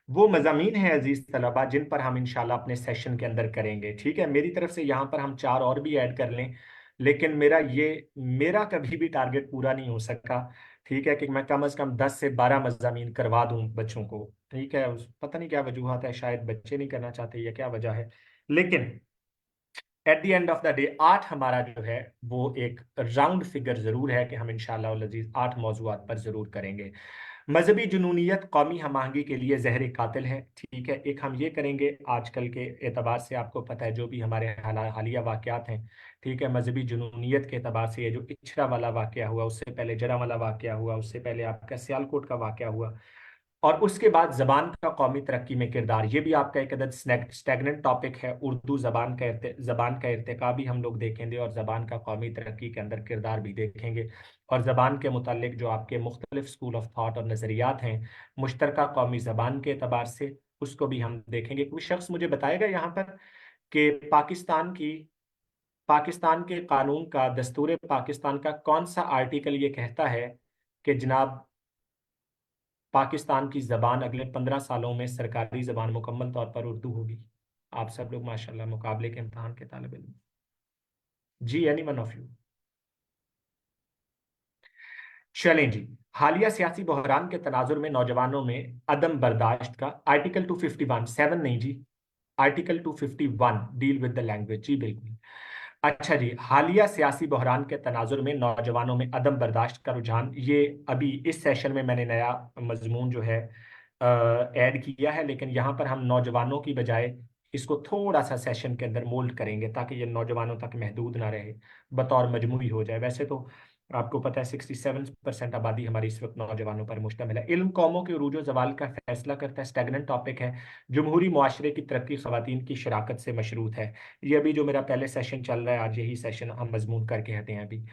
वो मजामीन हैं अजीज तलबा जिन पर हम इंशाल्लाह अपने सेशन के अंदर करेंगे, ठीक है। मेरी तरफ से यहाँ पर हम 4 और भी ऐड कर लें, लेकिन मेरा कभी भी टारगेट पूरा नहीं हो सका, ठीक है, कि मैं कम से कम 10 से 12 मज़ामीन करवा दूं बच्चों को। ठीक है, पता नहीं क्या वजूहत है, शायद बच्चे नहीं करना चाहते या क्या वजह है, लेकिन eight the end of the day 8 हमारा जो है वो एक राउंड फिगर जरूर है कि हम इंशाल्लाह अल अजीज 8 मौजूआत पर जरूर करेंगे। मजहबी जुनूनियत कौमी हम आहंगी के लिए जहर कातिल है। ठीक है, एक हम ये करेंगे आजकल के एतबार से, आपको पता है जो भी हमारे हालिया वाकयात हैं, ठीक है, मजहबी जुनूनियत के एतबार से ये जो इछरा वाला वाकया हुआ, उससे पहले जरा वाला वाकया हुआ, उससे पहले आपका सियालकोट का वाकया हुआ, और उसके बाद जबान का कौमी तरक्की में किरदार, ये भी आपका एक अदद स्टैगनेंट टॉपिक है। उर्दू जबान का इर्तिका भी हम लोग देखेंगे, और जबान का कौमी तरक्की के अंदर किरदार भी देखेंगे। और जबान के मुतालिक जो आपके मुख्तलिफ स्कूल ऑफ थाट और नज़रियात हैं मुश्तरका कौमी जबान के अतबार से, उसको भी हम देखेंगे। कोई शख्स मुझे बताएगा यहाँ पर कि पाकिस्तान के कानून का, दस्तूर पाकिस्तान का कौन सा आर्टिकल ये कहता है कि जनाब पाकिस्तान की जबान अगले 15 सालों में सरकारी जबान मुकम्मल तौर पर उर्दू होगी। आप सब लोग माशाल्लाह मुकाबले के इम्तहान के तालिब इल्म। जी, एनी वन ऑफ यू। चलें जी। हालिया सियासी बहरान के तनाजुर में नौजवानों में अदम बर्दाश्त का आर्टिकल 251, 7 नहीं जी, article 251 deal with the language. जी बिल्कुल। अच्छा जी, हालिया सियासी बहरान के तनाजुर में नौजवानों में अदम बर्दाश्त का रुझान, ये अभी इस सेशन में मैंने नया मजमून जो है ऐड किया है, लेकिन यहाँ पर हम नौजवानों की बजाय इसको थोड़ा सा सेशन के अंदर मोल्ड करेंगे ताकि ये नौजवानों तक महदूद ना रहे, बतौर मजमूई हो जाए। वैसे तो आपको पता है 67% आबादी हमारी इस वक्त नौजवानों पर मुश्तमिल है। इल्म कौमों के उरूज जवाल का फैसला करता है, स्टैगनेंट टॉपिक है। जमहूरी मुआशरे की तरक्की खवातीन की शराकत से मशरूत है। ये अभी जो मेरा पहले सेशन चल रहा है, आज यही सेशन हम मजमून करके हटे हैं अभी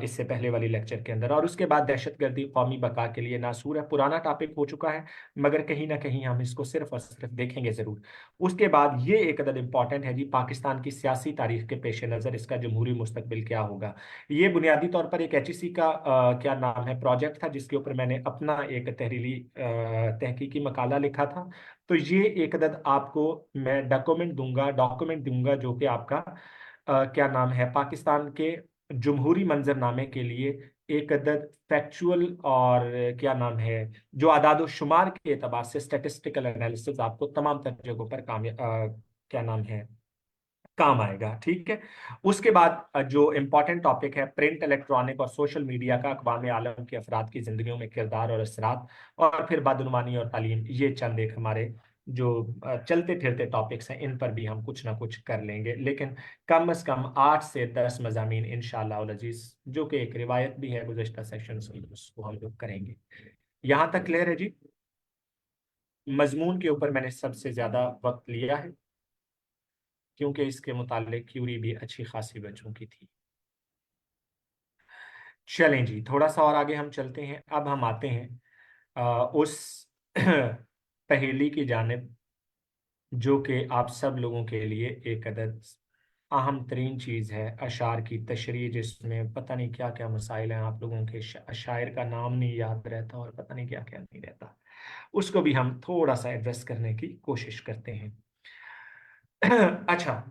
इससे पहले वाली लेक्चर के अंदर। और उसके बाद दहशतगर्दी कौमी बका के लिए नासूर है, पुराना टॉपिक हो चुका है, मगर कहीं ना कहीं हम इसको सिर्फ और सिर्फ देखेंगे जरूर। उसके बाद ये एक अदद इंपॉर्टेंट है जी, पाकिस्तान की सियासी तारीख के पेश नज़र इसका जमहूरी मुस्तकबिल क्या होगा। ये बुनियादी तौर पर एक HEC का क्या नाम है, प्रोजेक्ट था, जिसके ऊपर मैंने अपना एक तहरीरी तहकीकी मकाला लिखा था। तो ये एक अदद आपको मैं डॉक्यूमेंट दूंगा जो कि आपका क्या नाम है, पाकिस्तान के जमहूरी मंजरनामे के लिए एक अदद फैक्चुअल और क्या नाम है, जो आदाद शुमार के एतबार से स्टेटिस्टिकल एनालिसिस आपको तमाम तर जगहों पर क्या नाम है, काम आएगा। ठीक है। उसके बाद जो इम्पोर्टेंट टॉपिक है प्रिंट, इलेक्ट्रॉनिक और सोशल मीडिया का अक़वाम आलम के अफराद की जिंदगियों में किरदार और असरात, और फिर बदनुमानी और तालीम, ये चंद एक हमारे जो चलते फिरते टॉपिक्स हैं, इन पर भी हम कुछ ना कुछ कर लेंगे। लेकिन कम से कम 8 से 10 मजामीन इंशाअल्लाह अल अजीज, जो कि एक रिवायत भी है गुज़श्ता सेशन की, उसको हम लोग करेंगे। यहाँ तक क्लियर है जी। मजमून के ऊपर मैंने सबसे ज्यादा वक्त लिया है क्योंकि इसके मुतालिक क्यूरी भी अच्छी खासी बच्चों की थी। चलें जी, थोड़ा सा और आगे हम चलते हैं। अब हम आते हैं उस पहेली की जानिब जो कि आप सब लोगों के लिए एक अदद अहम तरीन चीज़ है, अशार की तशरीह, जिसमें पता नहीं क्या क्या मसाइल हैं, आप लोगों के शायर का नाम नहीं याद रहता और पता नहीं क्या क्या नहीं रहता, उसको भी हम थोड़ा सा एड्रेस करने की कोशिश करते हैं। अच्छा,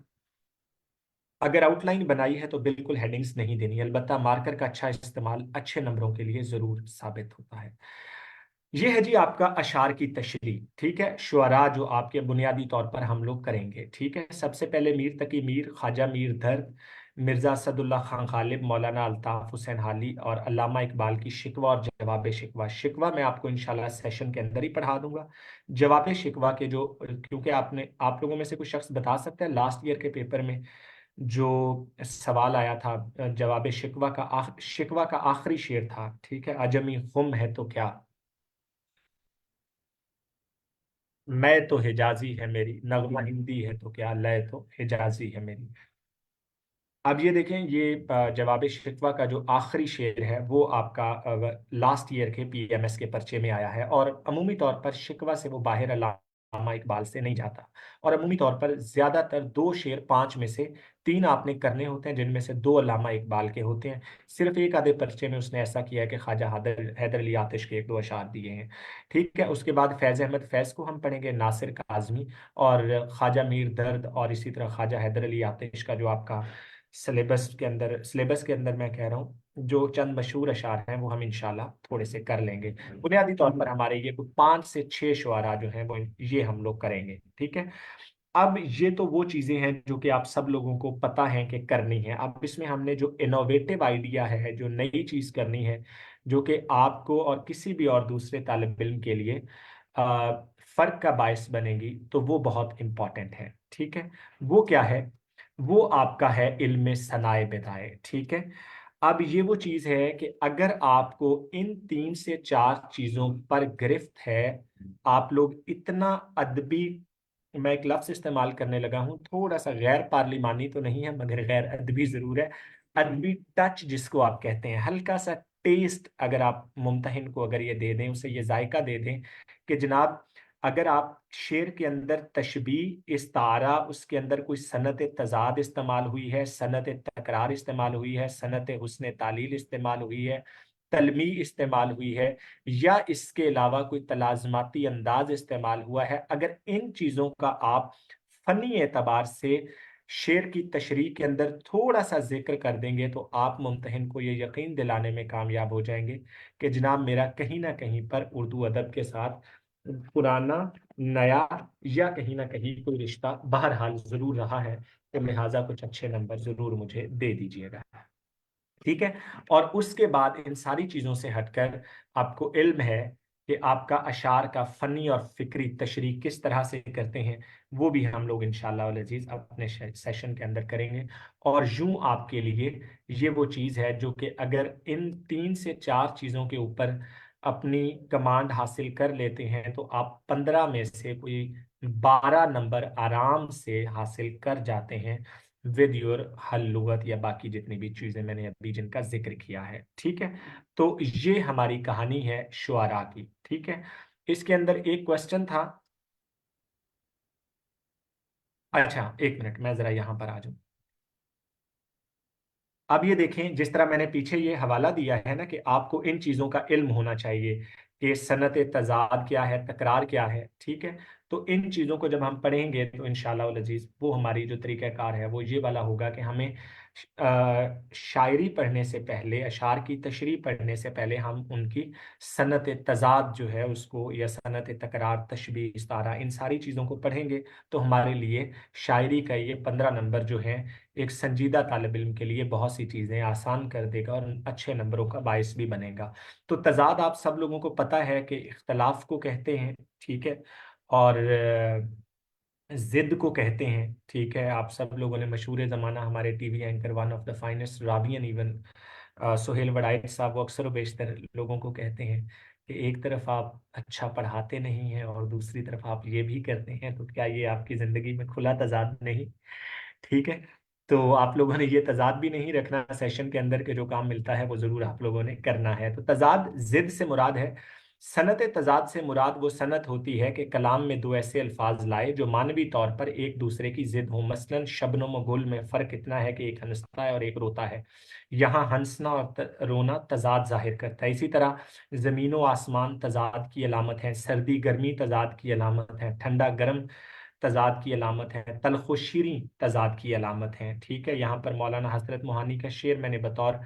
अगर आउटलाइन बनाई है तो बिल्कुल हेडिंग्स नहीं देनी, अलबत्ता मार्कर का अच्छा इस्तेमाल अच्छे नंबरों के लिए जरूर साबित होता है। यह है जी आपका अशार की तशरीह। ठीक है, शुअरा जो आपके बुनियादी तौर पर हम लोग करेंगे। ठीक है, सबसे पहले मीर तकी मीर, ख्वाजा मीर दर्द, मिर्जा असदुल्ला खान गालिब, मौलाना अल्ताफ हुसैन हाली और अल्लामा इकबाल की शिकवा और जवाब शिकवा। शिकवा मैं आपको इंशाल्लाह सेशन के अंदर ही पढ़ा दूंगा। जवाब शिकवा के जो, क्योंकि आप लोगों में से कुछ शख्स बता सकते हैं लास्ट ईयर के पेपर में जो सवाल आया था, जवाब शिकवा का आखिरी शेर था, ठीक है, अजमी गुम है तो क्या, मैं तो हिजाजी है मेरी, नगमा हिंदी है तो क्या, लय तो हिजाजी है मेरी। अब ये देखें, ये जवाब शिकवा का जो आखिरी शेर है वो आपका लास्ट ईयर के PMS के पर्चे में आया है, और अमूमी तौर पर शिकवा से वो बाहर अल्लामा इकबाल से नहीं जाता। और अमूमी तौर पर ज्यादातर 2 शेर 5 में से 3 आपने करने होते हैं, जिनमें से 2 अल्लामा इकबाल के होते हैं। सिर्फ एक आधे पर्चे में उसने ऐसा किया है कि ख्वाजा हैदर अली आतिश के 1-2 अशार दिए हैं। ठीक है, उसके बाद फैज़ अहमद फैज़ को हम पढ़ेंगे, नासिर काज़मी और ख्वाजा मीर दर्द, और इसी तरह ख्वाजा हैदर अली आतिश का जो आपका सिलेबस के अंदर मैं कह रहा हूँ, जो चंद मशहूर अशार हैं वो हम इंशाल्लाह थोड़े से कर लेंगे। बुनियादी तौर पर हमारे ये 5 से 6 शुआरा जो हैं वो ये हम लोग करेंगे, ठीक है। अब ये तो वो चीजें हैं जो कि आप सब लोगों को पता है कि करनी है। अब इसमें हमने जो इनोवेटिव आइडिया है, जो नई चीज करनी है, जो कि आपको और किसी भी और दूसरे तालिब इल्म के लिए आ, फर्क का बायस बनेगी, तो वो बहुत इंपॉर्टेंट है, ठीक है। वो क्या है? वो आपका है इल्म सनाए बिदाए, ठीक है। अब ये वो चीज है कि अगर आपको इन 3 से 4 चीजों पर गिरफ्त है, आप लोग इतना अदबी, मैं एक लफ्ज इस्तेमाल करने लगा हूं, थोड़ा सा गैर पार्लिमानी तो नहीं है मगर गैर अदबी जरूर है, अदबी टच जिसको आप कहते हैं, हल्का सा टेस्ट अगर आप मुमतहिन को अगर ये दे दें, उसे ये जायका दे दें कि जनाब, अगर आप शेर के अंदर तशबीह, इस्तारा, उसके अंदर कोई सनत तजाद इस्तेमाल हुई है, सनत तकरार इस्तेमाल हुई है, सनत हुस्न तालील इस्तेमाल हुई है, तलमी इस्तेमाल हुई है, या इसके अलावा कोई तलाजमाती अंदाज इस्तेमाल हुआ है, अगर इन चीज़ों का आप फनी एतबार से शेर की तशरीह के अंदर थोड़ा सा जिक्र कर देंगे, तो आप मुमतहिन को ये यकीन दिलाने में कामयाब हो जाएंगे कि जनाब मेरा कहीं ना कहीं पर उर्दू अदब के साथ पुराना, नया, या कहीं ना कहीं कोई रिश्ता बहरहाल जरूर रहा है, तो लिहाजा कुछ अच्छे नंबर जरूर मुझे दे दीजिएगा, ठीक है। और उसके बाद इन सारी चीजों से हटकर आपको इल्म है कि आपका अशार का फनी और फिक्री तशरीह किस तरह से करते हैं, वो भी हम लोग इंशाअल्लाह वल अजीज अपने सेशन के अंदर करेंगे। और यूं आपके लिए ये वो चीज़ है जो कि अगर इन 3 से 4 चीज़ों के ऊपर अपनी कमांड हासिल कर लेते हैं, तो आप 15 में से कोई 12 नंबर आराम से हासिल कर जाते हैं, विद योर हल लुगत या बाकी जितनी भी चीजें मैंने अभी जिनका जिक्र किया है, ठीक है। तो ये हमारी कहानी है शुआरा की, ठीक है। इसके अंदर एक क्वेश्चन था। अच्छा, एक मिनट, मैं जरा यहां पर आ जाऊं। अब ये देखें, जिस तरह मैंने पीछे ये हवाला दिया है ना कि आपको इन चीज़ों का इल्म होना चाहिए कि सनत तजाद क्या है, तकरार क्या है, ठीक है। तो इन चीज़ों को जब हम पढ़ेंगे तो इंशाअल्लाह वल अजीज वो हमारी जो तरीक़ाकार है वो ये वाला होगा कि हमें शायरी पढ़ने से पहले, अशार की तशरीह पढ़ने से पहले, हम उनकी सनत तजाद जो है उसको, या सनत तकरार, तशबीह, इस्तारा, इन सारी चीज़ों को पढ़ेंगे, तो हमारे लिए शायरी का ये 15 नंबर जो है, एक संजीदा तालिब इल्म के लिए बहुत सी चीज़ें आसान कर देगा और अच्छे नंबरों का बायस भी बनेगा। तो तजाद आप सब लोगों को पता है कि इख्तलाफ को कहते हैं, ठीक है। और जिद को कहते हैं, ठीक है। आप सब लोगों ने मशहूर ज़माना हमारे TV anchor, one of the finest राबियन इवन, सुहेल वड़ाइच साहब, वो अक्सर व बेशतर लोगों को कहते हैं कि एक तरफ आप अच्छा पढ़ाते नहीं हैं और दूसरी तरफ आप ये भी करते हैं, तो क्या ये आपकी ज़िंदगी में खुला तजाद नहीं? ठीक है। तो आप लोगों ने ये तजाद भी नहीं रखना सेशन के अंदर के, जो काम मिलता है वो जरूर आप लोगों ने करना है। तो तजाद जिद से मुराद है। सनत तजाद से मुराद वो सनत होती है कि कलाम में दो ऐसे अल्फाज लाए जो मानवी तौर पर एक दूसरे की जिद हो। मसलन शबनम व गुल में फ़र्क इतना है कि एक हंसता है और एक रोता है। यहाँ हंसना और रोना तजाद जाहिर करता है। इसी तरह ज़मीन व आसमान तजाद की अलामत है, सर्दी गर्मी तजाद की अलामत है, ठंडा गर्म तजाद की अलामत है, तल्ख व शीरीं तजाद की अलामत है, ठीक है। यहाँ पर मौलाना हजरत मोहानी का शेर मैंने बतौर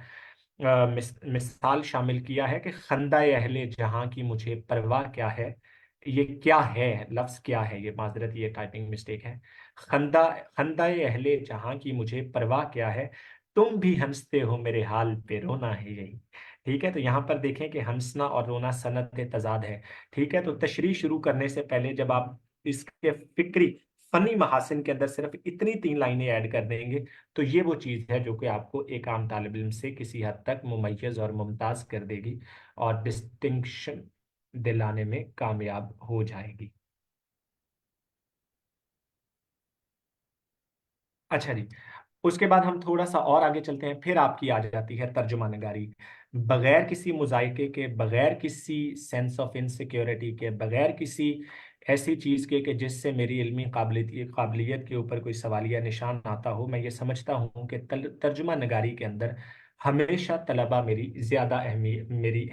मिसाल शामिल किया है कि खंदा अहले जहां की मुझे परवाह क्या है। ये क्या है, लफ्ज क्या है, ये माजरत, ये टाइपिंग मिस्टेक है। खंदा खंदा अहले जहां की मुझे परवाह क्या है, तुम भी हंसते हो मेरे हाल पे, रोना है यही। ठीक है। तो यहाँ पर देखें कि हंसना और रोना सनत तजाद है, ठीक है। तो तशरीह शुरू करने से पहले जब आप इसके फिक्री फनी महासिन के अंदर सिर्फ इतनी 3 लाइनें ऐड कर देंगे, तो ये वो चीज़ है जो कि आपको एक आम तालिब इल्म से किसी हद तक मुमय्यज और मुमताज कर देगी और डिस्टिंक्शन दिलाने में कामयाब हो जाएगी। अच्छा जी। उसके बाद हम थोड़ा सा और आगे चलते हैं, फिर आपकी आ जाती है तर्जुमा नगारी। बगैर किसी मुजायके के, बगैर किसी सेंस ऑफ इनसिक्योरिटी के, बगैर किसी ऐसी चीज़ के कि जिससे मेरी इल्मी काबिलियत के ऊपर कोई सवालिया निशान आता हो, मैं ये समझता हूँ कि तर्जुमा नगारी के अंदर हमेशा तलबा मेरी ज़्यादा अहमियत, मेरी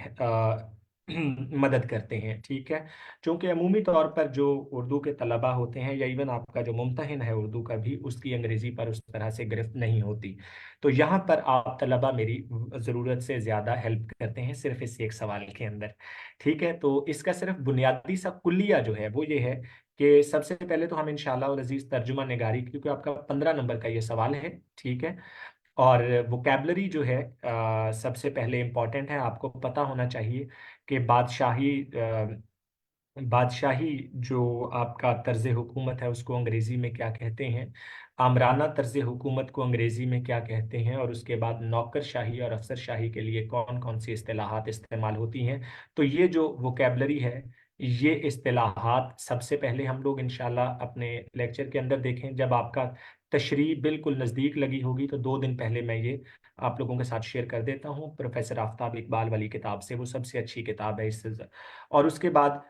मदद करते हैं। ठीक है, क्योंकि अमूमी तौर पर जो उर्दू के तलबा होते हैं, या इवन आपका जो मुम्तहिन है उर्दू का भी, उसकी अंग्रेज़ी पर उस तरह से गिरफ्त नहीं होती। तो यहाँ पर आप तलबा मेरी ज़रूरत से ज़्यादा हेल्प करते हैं सिर्फ इस एक सवाल के अंदर। ठीक है, तो इसका सिर्फ बुनियादी सा कुल्लिया जो है वो ये है कि सबसे पहले तो हम इंशाअल्लाह और अजीज तर्जुमा निगारी, क्योंकि आपका 15 नंबर का ये सवाल है। ठीक है, और वोकेबलरी जो है सबसे पहले इम्पॉर्टेंट है, आपको पता होना चाहिए कि बादशाही जो आपका तर्ज हुकूमत है उसको अंग्रेज़ी में क्या कहते हैं, आमराना तर्ज हुकूमत को अंग्रेज़ी में क्या कहते हैं, और उसके बाद नौकरशाही और अफसरशाही के लिए कौन कौन सी इस्तेलाहात इस्तेमाल होती हैं। तो ये जो वोकेबलरी है, ये इस्तेलाहात सबसे पहले हम लोग इंशाल्लाह अपने लेक्चर के अंदर देखें। जब आपका तशरीह बिल्कुल नज़दीक लगी होगी तो 2 दिन पहले मैं ये आप लोगों के साथ शेयर कर देता हूँ प्रोफेसर आफ्ताब इकबाल वाली किताब से, वो सबसे अच्छी किताब है इससे। और उसके बाद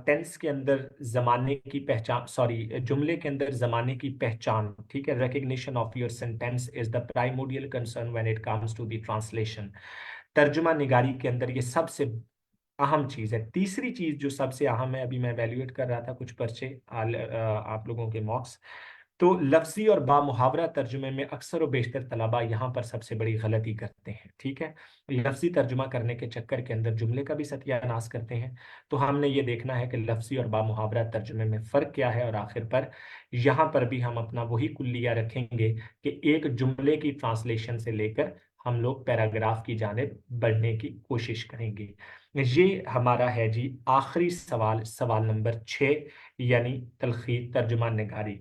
टेंस के अंदर जमाने की पहचान, सॉरी, जुमले के अंदर जमाने की पहचान। ठीक है, recognition of your sentence is the primordial concern when it comes to the translation. तर्जुमा निगारी के अंदर ये सबसे अहम चीज है। तीसरी चीज जो सबसे अहम है, अभी मैं वैल्यूएट कर रहा था कुछ पर्चे आप लोगों के मॉक्स, तो लफ्जी और बामुहावरा तर्जुमे में अक्सर व बेशतर तलबा यहाँ पर सबसे बड़ी गलती करते हैं। ठीक है, लफ्जी तर्जुमा करने के चक्कर के अंदर जुमले का भी सत्यानाश करते हैं। तो हमने ये देखना है कि लफ्जी और बामुहावरा तर्जुमे में फ़र्क क्या है, और आखिर पर यहाँ पर भी हम अपना वही कुल्लिया रखेंगे कि एक जुमले की ट्रांसलेशन से लेकर हम लोग पैराग्राफ की जानिब बढ़ने की कोशिश करेंगे। ये हमारा है जी आखिरी सवाल, सवाल नंबर 6, यानी तलखीस तर्जुमा निगारी।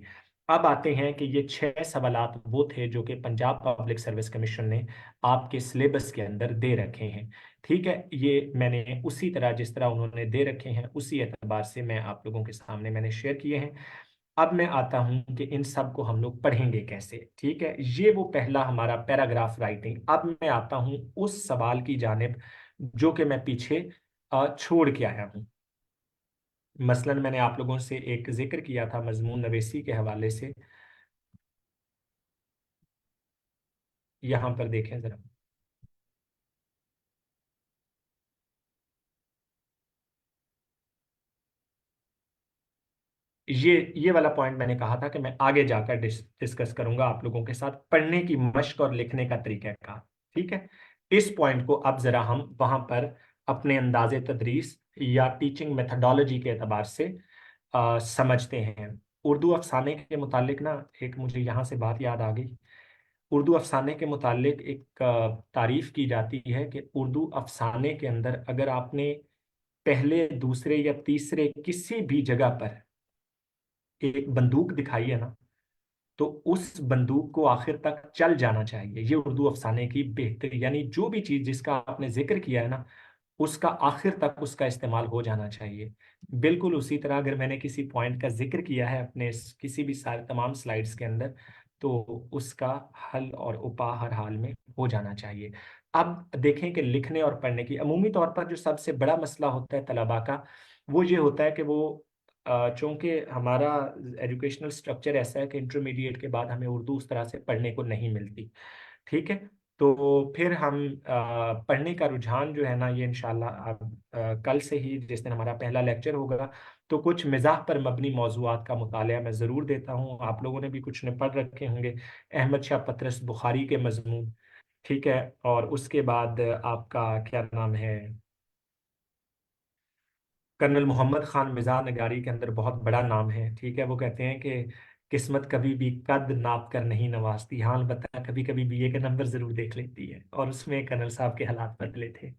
अब आते हैं कि ये 6 सवालात वो थे जो कि पंजाब पब्लिक सर्विस कमीशन ने आपके सिलेबस के अंदर दे रखे हैं। ठीक है, ये मैंने उसी तरह जिस तरह उन्होंने दे रखे हैं उसी एतबार से मैं आप लोगों के सामने मैंने शेयर किए हैं। अब मैं आता हूं कि इन सब को हम लोग पढ़ेंगे कैसे। ठीक है, ये वो पहला हमारा पैराग्राफ राइटिंग। अब मैं आता हूं उस सवाल की जानिब जो कि मैं पीछे छोड़ के आया हूं। मसलन मैंने आप लोगों से एक जिक्र किया था मजमून नवेसी के हवाले से, यहां पर देखें जरा। ये वाला पॉइंट मैंने कहा था कि मैं आगे जाकर डिस्कस करूंगा आप लोगों के साथ पढ़ने की मश्क और लिखने का तरीका का। ठीक है, इस पॉइंट को अब जरा हम वहां पर अपने अंदाजे तदरीस या टीचिंग मेथडोलॉजी के एतबार से समझते हैं। उर्दू अफसाने के मुतालिक ना, एक मुझे यहाँ से बात याद आ गई। उर्दू अफसाने के मुतालिक एक तारीफ की जाती है कि उर्दू अफसाने के अंदर अगर आपने पहले दूसरे या तीसरे किसी भी जगह पर एक बंदूक दिखाई है ना, तो उस बंदूक को आखिर तक चल जाना चाहिए। ये उर्दू अफसाने की बेहतरी, यानी जो भी चीज जिसका आपने जिक्र किया है ना, उसका आखिर तक उसका इस्तेमाल हो जाना चाहिए। बिल्कुल उसी तरह अगर मैंने किसी पॉइंट का जिक्र किया है अपने किसी भी सारे तमाम स्लाइड्स के अंदर, तो उसका हल और उपाय हर हाल में हो जाना चाहिए। अब देखें कि लिखने और पढ़ने की अमूमी तौर पर जो सबसे बड़ा मसला होता है तलबा का, वो ये होता है कि वो चूंकि हमारा एजुकेशनल स्ट्रक्चर ऐसा है कि इंटरमीडिएट के बाद हमें उर्दू उस तरह से पढ़ने को नहीं मिलती। ठीक है, तो फिर हम पढ़ने का रुझान जो है ना, ये इंशाल्लाह आप कल से ही जिस दिन हमारा पहला लेक्चर होगा, तो कुछ मिजाह पर मबनी मौजूआत का मुतालिया मैं ज़रूर देता हूँ। आप लोगों ने भी कुछ ने पढ़ रखे होंगे, अहमद शाह पतरस बुखारी के मजमून। ठीक है, और उसके बाद आपका क्या नाम है, कर्नल मोहम्मद खान मिजान नगारी के अंदर बहुत बड़ा नाम है। ठीक है, वो कहते हैं कि किस्मत कभी भी कद नाप कर नहीं नवाजती, हाँ अलबत्ता कभी कभी बीए के नंबर जरूर देख लेती है, और उसमें कर्नल साहब के हालात बदले थे।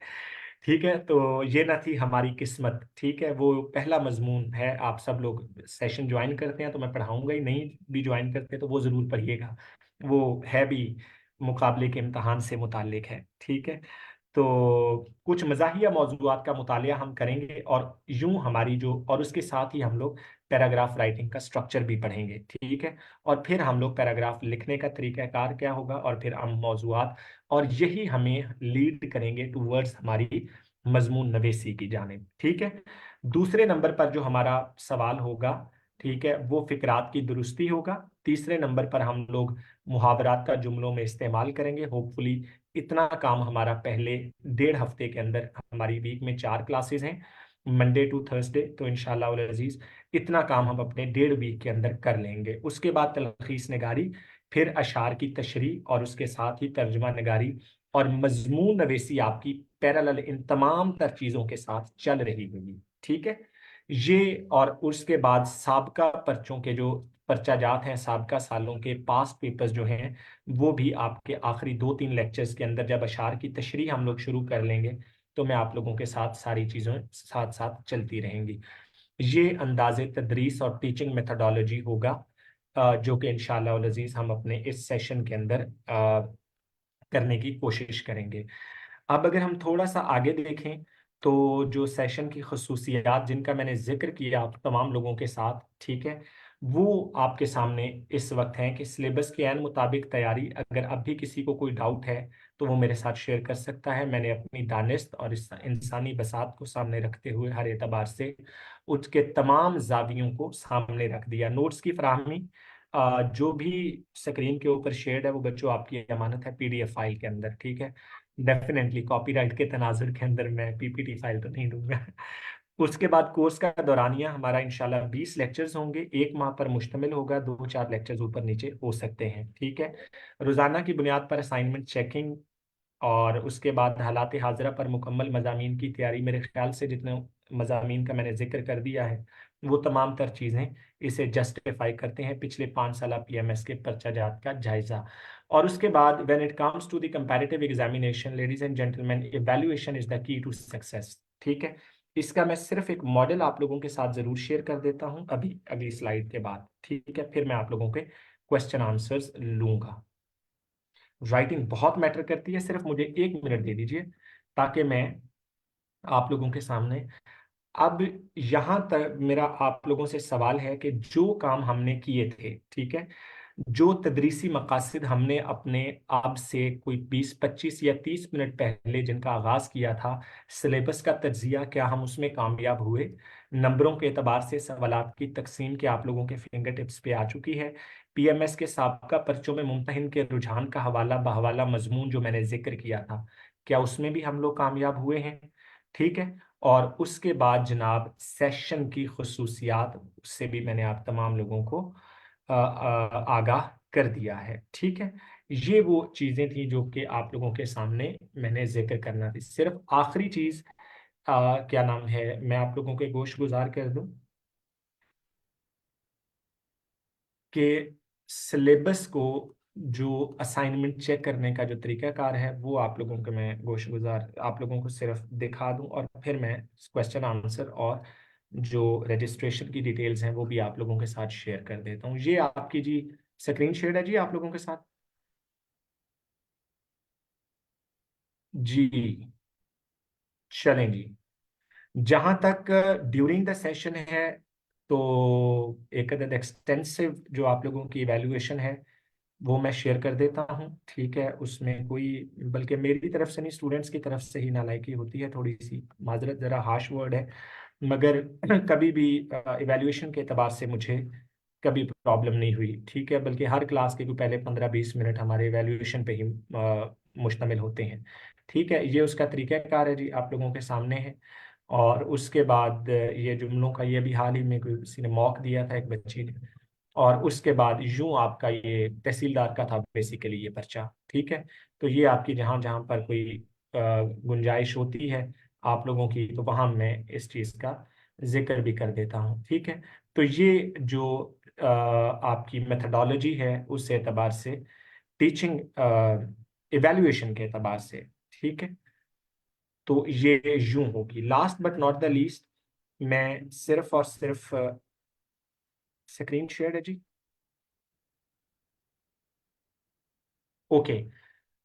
ठीक है, तो ये ना थी हमारी किस्मत। ठीक है, वो पहला मजमून है। आप सब लोग सेशन ज्वाइन करते हैं तो मैं पढ़ाऊंगा ही, नहीं भी ज्वाइन करते तो वो जरूर पढ़िएगा। वो है भी मुकाबले के इम्तहान से मुतालिक है। ठीक है, तो कुछ मज़ाहिया मौजूआत का मुतालिया हम करेंगे, और यूं हमारी जो, और उसके साथ ही हम लोग पैराग्राफ राइटिंग का स्ट्रक्चर भी पढ़ेंगे। ठीक है, और फिर हम लोग पैराग्राफ लिखने का तरीक़ाकार क्या होगा, और फिर हम मौजूआत, और यही हमें लीड करेंगे टूवर्ड्स हमारी मजमून नवेसी की जानिब। ठीक है, दूसरे नंबर पर जो हमारा सवाल होगा, ठीक है, वो फिक्रात की दुरुस्ती होगा। तीसरे नंबर पर हम लोग मुहावरात का जुमलों में इस्तेमाल करेंगे। होपफुली इतना काम हमारा पहले 1.5 हफ्ते के अंदर, हमारी वीक में 4 क्लासेस हैं, मंडे टू थर्सडे, तो इंशाल्लाह उल अजीज इतना काम हम अपने 1.5 वीक के अंदर कर लेंगे। उसके बाद तलखीस निगारी, फिर अशार की तशरीह और उसके साथ ही तर्जुमा निगारी और मजमून नवेसी आपकी पैरेलल इन तमाम तर चीज़ों के साथ चल रही होगी। ठीक है, ये और उसके बाद साबका पर्चों के जो पर्चाजात हैं, साबका सालों के पास पेपर्स जो हैं, वो भी आपके आखिरी 2-3 लेक्चर्स के अंदर जब अशार की तशरीह हम लोग शुरू कर लेंगे तो मैं आप लोगों के साथ सारी चीज़ें साथ साथ चलती रहेंगी। ये अंदाज़े तदरीस और टीचिंग मेथडोलॉजी होगा, जो कि इंशाअल्लाह अल अज़ीज़ हम अपने इस सेशन के अंदर करने की कोशिश करेंगे। अब अगर हम थोड़ा सा आगे देखें तो जो सेशन की खसूसियात जिनका मैंने जिक्र किया आप तमाम लोगों के साथ, ठीक है, वो आपके सामने इस वक्त हैं कि सिलेबस के ऐन मुताबिक तैयारी, अगर अब भी किसी को कोई डाउट है तो वो मेरे साथ शेयर कर सकता है। मैंने अपनी दानिस्त और इस इंसानी बसात को सामने रखते हुए हर एतबार से उसके तमाम जावियों को सामने रख दिया। नोट्स की फराहमी जो भी स्क्रीन के ऊपर शेयर्ड है वो बच्चों आपकी अमानत है पीडीएफ फाइल के अंदर, ठीक है। डेफिनेटली कॉपीराइट के तनाजुर के अंदर मैं पीपीटी फाइल तो नहीं दूंगा। उसके बाद कोर्स का दौरानिया हमारा इंशाल्लाह 20 लेक्चर्स होंगे, 1 माह पर मुश्तमिल होगा, 2-4 लेक्चर्स ऊपर नीचे हो सकते हैं, ठीक है। रोजाना की बुनियाद पर असाइनमेंट चेकिंग और उसके बाद हालात हाजिरा पर मुकम्मल मजामीन की तैयारी, मेरे ख्याल से जितने मजामीन का मैंने जिक्र कर दिया है वो तमाम तर चीज़ें इसे जस्टिफाई करते हैं पिछले 5 साल पीएमएस के पर्चाजात का जायजा। और उसके बाद when it comes to the comparative examination ladies and gentleman, evaluation is the key to success, ठीक है। इसका मैं सिर्फ एक मॉडल आप लोगों के साथ जरूर शेयर कर देता हूं अभी अगली स्लाइड के बाद, ठीक है, फिर मैं आप लोगों के क्वेश्चन आंसर्स लूंगा। राइटिंग बहुत मैटर करती है, सिर्फ मुझे 1 मिनट दे दीजिए ताकि मैं आप लोगों के सामने, अब यहां तक मेरा आप लोगों से सवाल है कि जो काम हमने किए थे, ठीक है, जो तदरीसी मकासद हमने अपने आप से कोई 20-25 या 30 मिनट पहले जिनका आगाज किया था, सिलेबस का तज्जिया, क्या हम उसमें कामयाब हुए? नंबरों के एतबार से सवालात की तकसीम के आप लोगों के फिंगर टिप्स पे आ चुकी है। पीएमएस के साबका पर्चों में मुमतहिन के रुझान का हवाला बहवाला मजमून जो मैंने जिक्र किया था, क्या उसमें भी हम लोग कामयाब हुए हैं? ठीक है। और उसके बाद जनाब सेशन की खसूसियात, उससे भी मैंने आप तमाम लोगों को आगाह कर दिया है, ठीक है। ये वो चीज़ें थी जो कि आप लोगों के सामने मैंने जिक्र करना थी। सिर्फ आखिरी चीज़ क्या नाम है, मैं आप लोगों के गोश गुजार कर दूं कि सिलेबस को जो असाइनमेंट चेक करने का जो तरीकाकार है वो आप लोगों को मैं गोश गुजार आप लोगों को सिर्फ दिखा दूं और फिर मैं क्वेश्चन आंसर और जो रजिस्ट्रेशन की डिटेल्स हैं वो भी आप लोगों के साथ शेयर कर देता हूं। ये आपकी जी स्क्रीन शेयर है जी आप लोगों के साथ जी। चलें जी, जहां तक ड्यूरिंग द सेशन है तो एक अदद एक्सटेंसिव जो आप लोगों की इवैल्यूएशन है वो मैं शेयर कर देता हूँ, ठीक है। उसमें कोई, बल्कि मेरी तरफ से नहीं, स्टूडेंट्स की तरफ से ही नालायकी होती है थोड़ी सी, माजरत ज़रा हाश वर्ड है, मगर कभी भी इवैल्यूएशन के एतबार से मुझे कभी प्रॉब्लम नहीं हुई, ठीक है। बल्कि हर क्लास के कोई पहले 15-20 मिनट हमारे इवैल्यूएशन पे ही मुश्तमिल होते हैं, ठीक है। ये उसका तरीक़ाकार है जी, आप लोगों के सामने है। और उसके बाद ये जुमलों का ये भी हाल ही में किसी ने मॉक दिया था एक बच्ची ने, और उसके बाद यूं आपका ये तहसीलदार का था बेसिकली ये पर्चा, ठीक है। तो ये आपकी जहां जहां पर कोई गुंजाइश होती है आप लोगों की तो वहां मैं इस चीज का जिक्र भी कर देता हूं, ठीक है। तो ये जो आपकी मेथडोलॉजी है उस एतबार से, टीचिंग इवेल्युएशन के एतबार से, ठीक है, तो ये यूं होगी। Last but not the least, मैं सिर्फ और सिर्फ स्क्रीन शेयर है जी, ओके।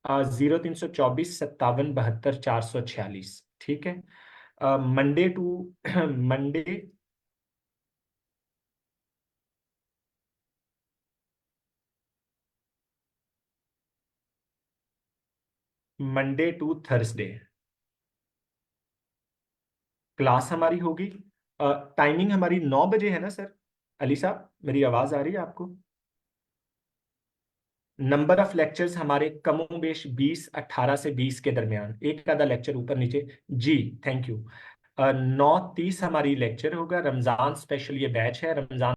0324 57 72 446, ठीक है। Monday to Monday, Monday to Thursday class हमारी होगी। टाइमिंग हमारी 9 बजे है ना सर? अली साहब, मेरी आवाज आ रही है आपको? नंबर ऑफ लेक्चर्स हमारे कमोबेश 18 से 20 के दरमियान, एक आधा लेक्चर ऊपर नीचे। जी, थैंक यू। 9:30 हमारी लेक्चर होगा, रमजान स्पेशल ये बैच है। रमजान